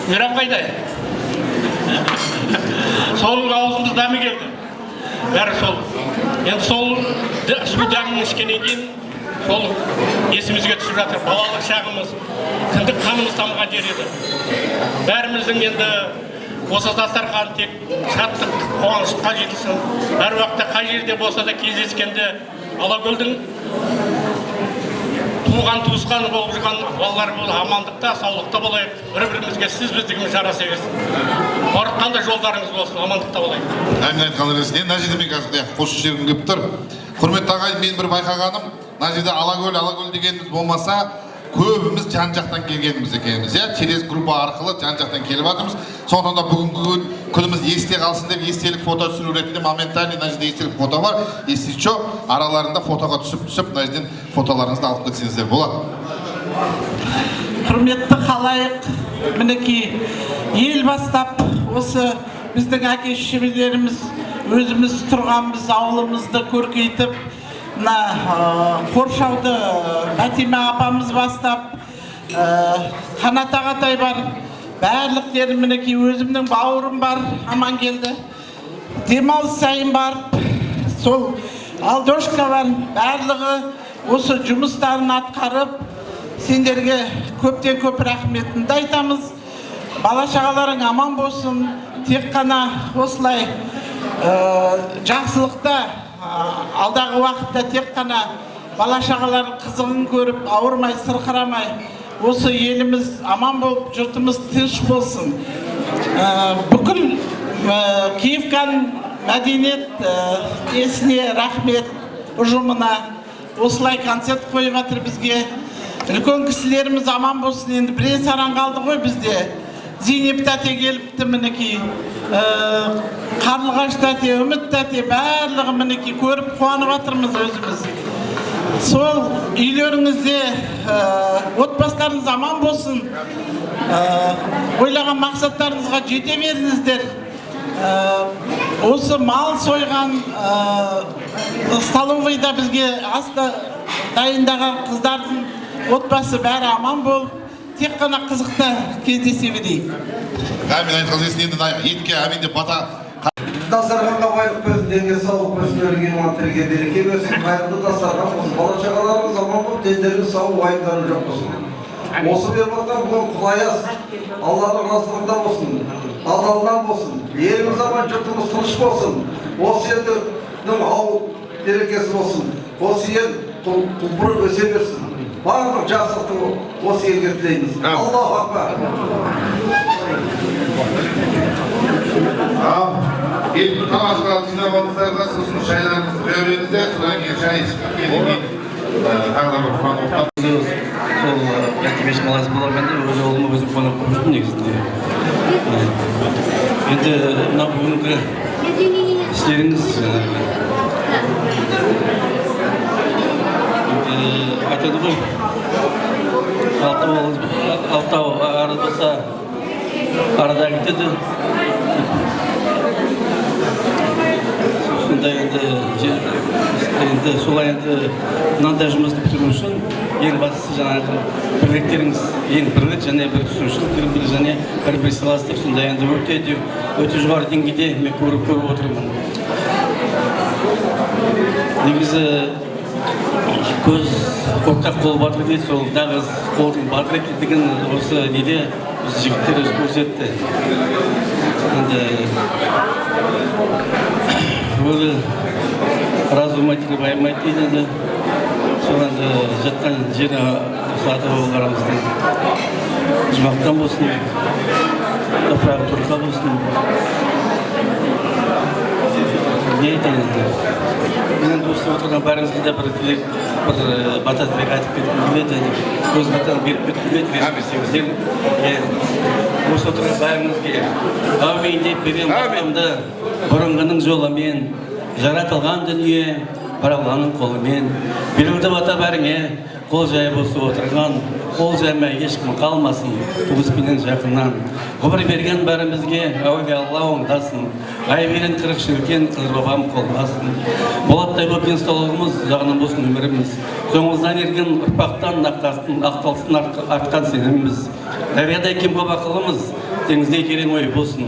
Мейрам қайда? Соның аузымыз дәмі келді. Бәрі сол. Енді сол су дәмін ішкеннен кейін сол есімізге түсіп жатыр. Балалық шағымыз, кіндік қанымыз тамған жер еді. Бәріміздің енді осы дастархан тек шаттық, қуанышқа жетілсін. Әр уақытта қай жерде болса да кездескенде Алакөлдің туған туысқаны болып жүрген балалар амандықта, саулықта болайық. Бір-бірімізге сіз біздігіміз жараса берсін. Барлық қандай жолдарыңыз болсын, амандықта болайық. Әңгіме айтқан ресіне, мына жерде мен қазір қосшы жергім келіп тұр. Құрметті ағайын, мен бір байқағаным, мына жерде Алакөл дегеніміз болмаса, көбіміз жан-жақтан келгеніміз екенбіз, через группа арқылы жан-жақтан келіп жатырмыз. Сондықтан да бүгінгі күніміз есте қалсын деп естелік фото түсіру ретінде моментально мына жерде естелік фото бар. Если что, араларында фотоға түсіп, мына жерден фотоларыңызды алып кетсеңіздер болады. Құрметті халайық, мінекей ел бастап осы біздің әке-шешелеріміз өзіміз тұрғанбыз ауылымызды көркейтіп, Қоршауды Бәтима апамыз бастап, Қанат ағатай бар, барлықтері мінекей өзімнің бауырым бар, аман келді. Демалыс сайын барып, сол Алдошка бар, барлығы осы жұмыстарын атқарып, сендерге көптен көп рахметімді айтамыз. Бала-шағаларың аман болсын, тек қана осылай жақсылықта алдағы уақытта тек қана бала-шағалардың қызығын көріп, ауырмай, сырқырамай, осы еліміз аман болып, жұртымыз тыныш болсын. Бүкіл Киевкан мәдениет есіне рахмет ұжымына осылай концерт қойып жатыр бізге. Үлкен кісілеріміз аман болсын. Енді бірен-саран қалды ғой бізде. Зейнеп тәте келіпті мінекей. Қарлығаш тәте, Үміт тәте, барлығы мінекей көріп қуанып жатырмыз өзіміз. Сол үйлеріңізде отбасыларыңыз аман болсын. Ойлаған мақсаттарыңызға жете беріңіздер. Осы мал сойған столовыйда бізге аста дайындаған қыздардың отбасы бәрі аман болып, тек қана қызықта кездесе берейік. Әмин айтқызесін, енді етке әмин деп бата. Дастарханға байлық берсін, денге саулық берсін, өлген аман-тірге береке берсін. Қайырлы дастархан болсын, бала-шағаларымыз аман болып, дендеріңіз сау, уайымдары жоқ болсын. Осы беріп жатқан бүгін құлаяз, Алланың разылығында болсын, адалынан болсын, еліміз аман, жұртымыз тыныш болсын. Осы елдің ауыл берекесі болсын. Осы ел тұлпырып өсе берсін. Барлық жақсылықты осы елге тілейміз. Аллаху акбар. Ел тамашалап жинап алыңыздар, сосын шайларыңызды беріңіздер, содан кейін шай ішіп келген тағы бір құран оқытып. Сол Бәтимеш маласы болғанда өз ауылыма өзім қонақ болып жүрдім негізінде. Енді мына бүгінгі істеріңіз айтады ғой, алтау ары болса арада кетеді. Сонда енді солай енді мынандай жұмысты бітіру үшін ең бастысы жаңағы бірліктеріңіз, ең бірлік және бір түсінушілік, және бір сыйластық, сонда енді өте жоғары деңгейде мен көріп отырмын. Негізі көз қорқақ қол батыр дейді, сол нағыз қолдың батыр екендігін осы неде осы жігіттер өзі көрсетті. Енді өзі разумайды деп аймайды дейді. Сол енді жатқан жері осы ата-бабаларымыздың жұмақтан болсын, топырағы тұрқа болсын. Не айтайын енді? Мен осы отырған бәріңізге де бір тілек, бір бата тілек айтып кеткім келеді. Өз батаны беріп кеткім келеді. Осы отырған бәріңізге әумин деп берген батамды бұрынғының жолымен, жаратылған дүние бір Алланың қолымен, берілді бата бәріңе, қол жайып осы отырған, қол жаймай ешкім қалмасын, туыспенен жақыннан. Ғұмыр берген бәрімізге әуелі Алла оңдасын, ай берен қырық шіркен қылыр бабам қолмасын. Болаттай боп денсаулығымыз жағынан болсын өміріміз, соңымыздан ерген ұрпақтан ақталсын артқан сеніміміз. Дариядай кем көп ақылымыз, теңіздей терең ой болсын.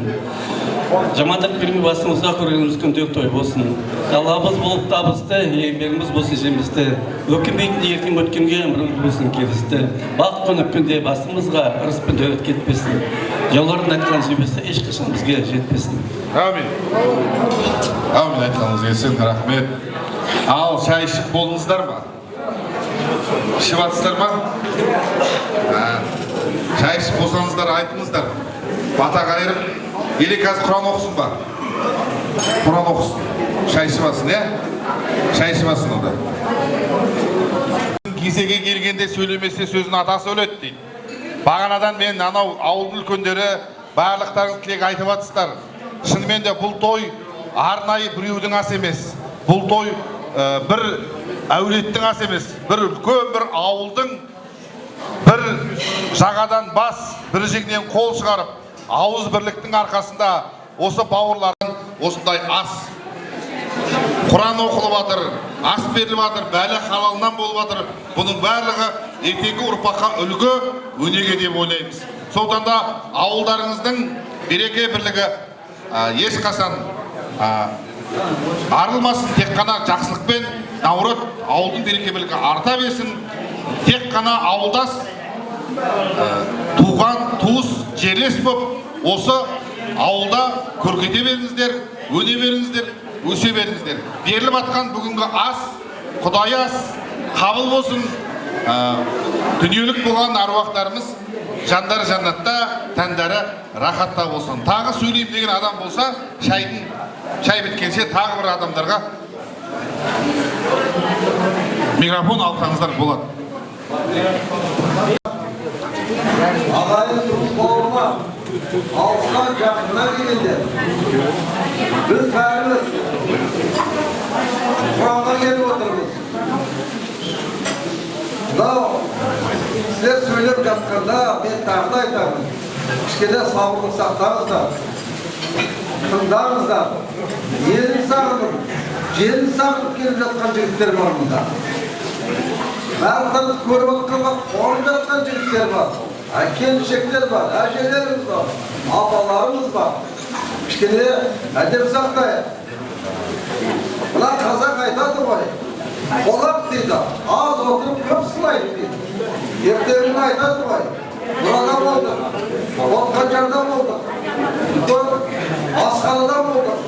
Жамандық бермей басымызға көргеніміз күнде той болсын. Аллабыз болып табысты, еңбегіміз болсын жемісті. Өкінбейтін ертең өткенге өміріміз болсын келісті. Бақ қонып күнде басымызға ырыс пен дәулет кетпесін. Жаулардың айтқан жебесі ешқашан бізге жетпесін. Амин. Амин, айтқаныңыз келсін, рахмет. Ал, шай ішіп болдыңыздар ма? Ішіп атсыздар ма? Шай ішіп болсаңыздар айтыңыздар. Бата қайырып, или қазір Құран оқысын ба? Құран оқысын. Шай ішіп атсын, шай ішіп атсын онда. Кезеге келгенде сөйлемесе сөзін атасы өледі дейді. Бағанадан мен анау ауыл үлкендері барлықтарыңыз тілек айтып атсыздар. Шынымен де бұл той арнайы біреудің асы емес. Бұл той бір әулеттің асы емес. Бір үлкен бір ауылдың бір жағадан бас, бір жеңнен қол шығарып, ауыз бірліктің арқасында осы бауырлардың осындай ас Құран оқылып жатыр, ас беріліп жатыр, бәлі халалынан болып жатыр. Бұның барлығы ертеңгі ұрпаққа үлгі, өнеге деп ойлаймыз. Сондықтан да ауылдарыңыздың береке бірлігі ешқашан арылмасын, тек қана жақсылықпен наурат ауылдың береке бірлігі арта берсін. Тек қана ауылдас, туған, туыс, жерлес болып, осы ауылда көркете беріңіздер, өне беріңіздер, өсе беріңіздер. Беріліп атқан бүгінгі ас, Құдай ас, қабыл болсын. Дүниелік болған аруақтарымыз жандары жаннатта, тәндері рахатта болсын. Тағы сөйлейім деген адам болса, шай біткенше тағы бір адамдарға микрофон алсаңыздар болады. Ағайын тұрыс бауырма, алысқан жақына келгенде, біз бәріміз Құранға келіп отырмыз. Сіздер сөйлеп жатқанда мен тағы да айтамын. Кішкене сабырлық сақтаңыздар, тыңдаңыздар. Елін сағынып, жерін сағынып келіп жатқан жігіттер бар мұнда. Барлықтарыңыз көріп отқанға қонып жатқан жігіттер бар. Келіншектер бар, әжелеріміз бар, апаларымыз бар. Кішкене әдеп сақтайық. Мына қазақ айтады ғой, қолақ дейді, аз отырып көп сылайды дейді. Ертеңін айтады ғой, burada болдық, Отқанжарда болдық, асханада болдық.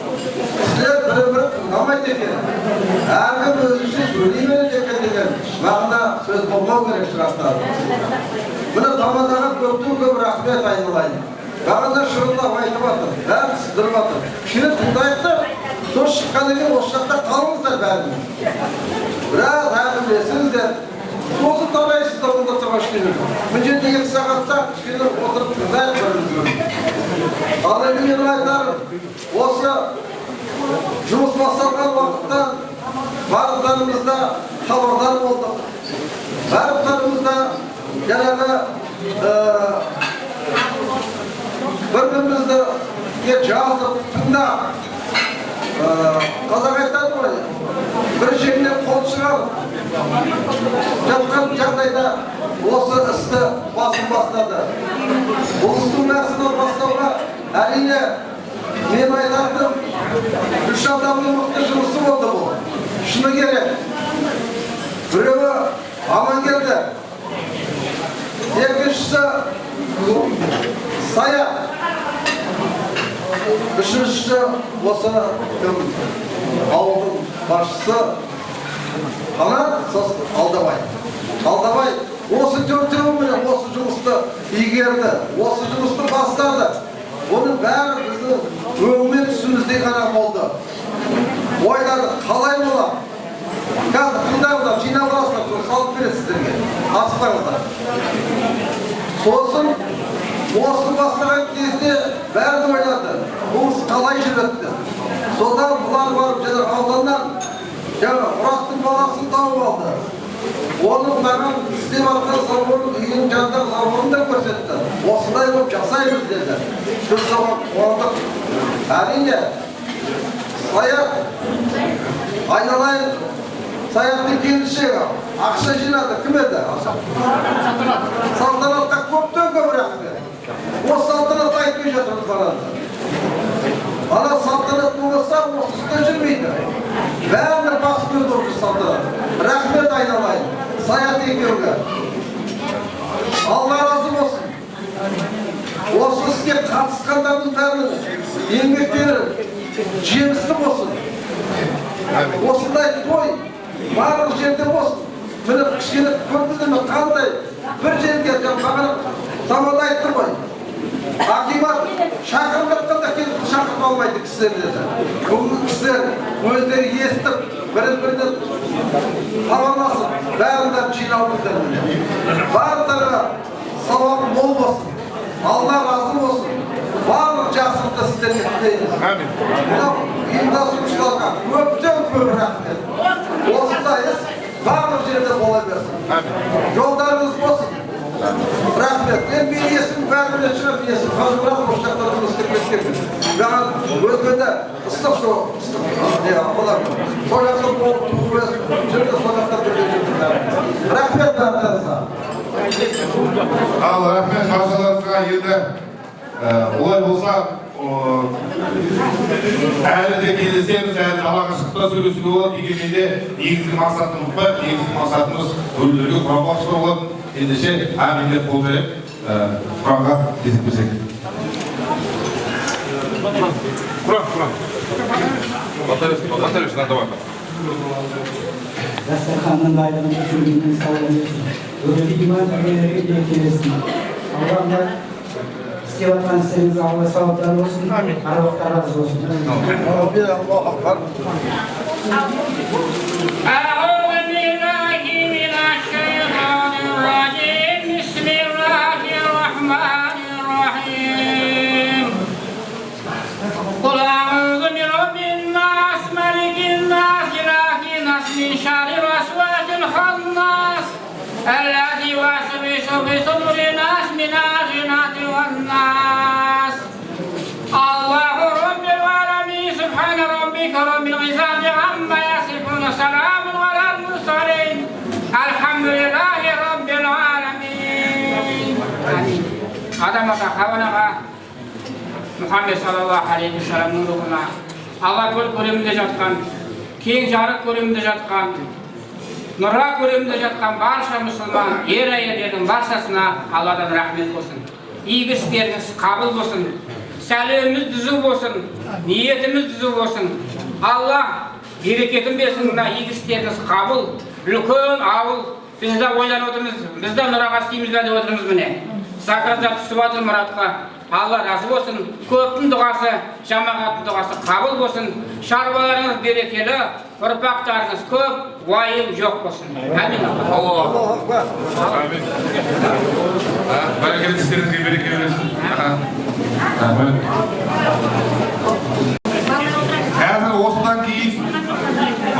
Сіздер бір-бірі тыңдамайды екен. Әркім өзінше сөйлей береді екен деген мағына сөз болмау керек шырақтар. Мына тамадаға көптен көп рахмет айналайын. Бағана шырылдап айтып жатыр, бәрі сыдырып жатыр. Кішкене тыңдайық та, сол шыққан екен осы жақта қалыңыздар бәрін. Біраз әңгімелесіңіздер. Осы тарайсыздар онда тұрған кішкене. Мына жерде 2 сағатта кішкене отырып тыңдайық бірімізбен. Ал енді менің айтарым, осы жұмыс басталған уақыттан барлықтарымызда хабардар болдық. Барлықтарымызда жаңағы бір-бірімізді жазып, тыңдап, қазақ айтады ғой, бір жеңнен қол шығарып жатқан жағдайда осы істі басын бастады. Бұл істің бәрісін бастауға әрине мен айтардым, 3 адамның мықты жұмысы болды бұл. Шыны керек. Біреуі аман келді. Екіншісі Сая. Үшіншісі осы ауылдың басшысы Алдабай. Алдабай осы 4-еуімен осы жұмысты игерді, осы жұмысты бастады. Оның бәрі біздің өңмен түсіміздей ғана болды. Ойлады, қалай болады? Қазір тыңдаңыздар, жинап аласыздар, соны салып береді сіздерге. Асықпаңыздар. Сосын осы бастаған кезде бәрін ойлады. Бұл қалай жүреді? Содан бұлар барып жаңа ауданнан Мұраттың баласын тауып алды. Оның маған істеп атқан заводын, үйінің жанындағы заводын да көрсетті. Осындай болып жасаймыз деді. Біз соған қуандық. Әрине, Саят, айналайын, Саяттың келіншегі ақша жинады. Кім еді? Салтанатқа көптен көп рахмет. Осы салтанат айтпай жатырмыз барады. Ана салтанат болса, осында жүрмейді. Бәріне бас көз болып жүр салтанат. Рахмет айналайын, Саят екеуге. Алла разы болсын. Осы іске қатысқандардың бәрінің еңбектері жемісті болсын. Осындай той барлық жерде болсын. Міне кішкене көрдіңіздер ме қандай бір жерге бағанақ заманда айтты ғой. Акимат шақырып жатқанда келіп шақырып алмайды кісілерді. Бүгінгі кісілер өздері естіп, бірін-бірінен хабарласып, бәрін жиналдыңдар. Барлықтарға сауабы мол болсын. Алла разы болсын. Барлық жақсылықты сіздерге тілейміз. Амин. Мынау ұйымдастырушыларға көптен көп рахмет. Осындай іс барлық жерде бола берсін. Амин. Жолдарыңыз болсын. Рахмет. Мен есім бәріне шығып, есім қазірат қоштақтарымыз істеп кеткенмін. Маған өзгенде ыстық со, ыстық. Сол жақта болып тұрып өз жүрді, сол жақта бірге жүрді. Рахмет бәріңізге. Ал рахмет баршаларыңызға. Енді олай болса, әлі де кездесеміз, әлі алаға шықта сөйлесуге болады. Дегенмен де негізгі мақсатымыз ұмытпайық, негізгі мақсатымыз өлілерге құран бағыштау болады. Ендеше әмин деп қол беріп, құранға кезіп берсек. Құран. Батаревич, давай. Дастарханның байлығында жүргеннен саулы берсін. Өреті иман әгерлерге де келесін. Аллах'ға істеп атқан істеріңізге Алла сауаптар болсын, аруақтар разы болсын. بسم الله الرحمن الرحيم قل أعوذ برب الناس ملك الناس إله الناس من شر الوسواس الخناس الذي يوسوس في صدور الناس من الجنة والناس الله رب العالمين سبحان ربك رب العزة عما يصفون سلام على المرسلين الحمد لله رب العالمين. Adam-ata havanaga Muhammed sallallahu aleyhi ve sellem'in ruhuna Allah ko'rimde жатқан, keng жарық ko'rimde жатқан, nurra ko'rimde жатқан barcha musulmon er-ayollarning barchasına Allah'dan rahmet olsun. İyi işleriniz kabul olsun. Salimimiz düzgün olsun. Niyetimiz düzgün olsun. Allah bereketin versin. İyi işleriniz kabul. Үлкен ауыл, біз де ойланып отырмыз, біз де нұраға істейміз бе деп отырмыз міне. Заказда түсіп жатыр мұратқа. Алла разы болсын. Көптің дұғасы, жамағаттың дұғасы қабыл болсын. Шаруаларыңыз берекелі, ұрпақтарыңыз көп, уайым жоқ болсын. Амин. Амин. Берекелі істеріңізге береке бересін. Амин. Қазір осыдан кейін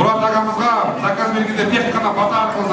Мұрат ағамызға заказ бергенде тек қана бата арқылы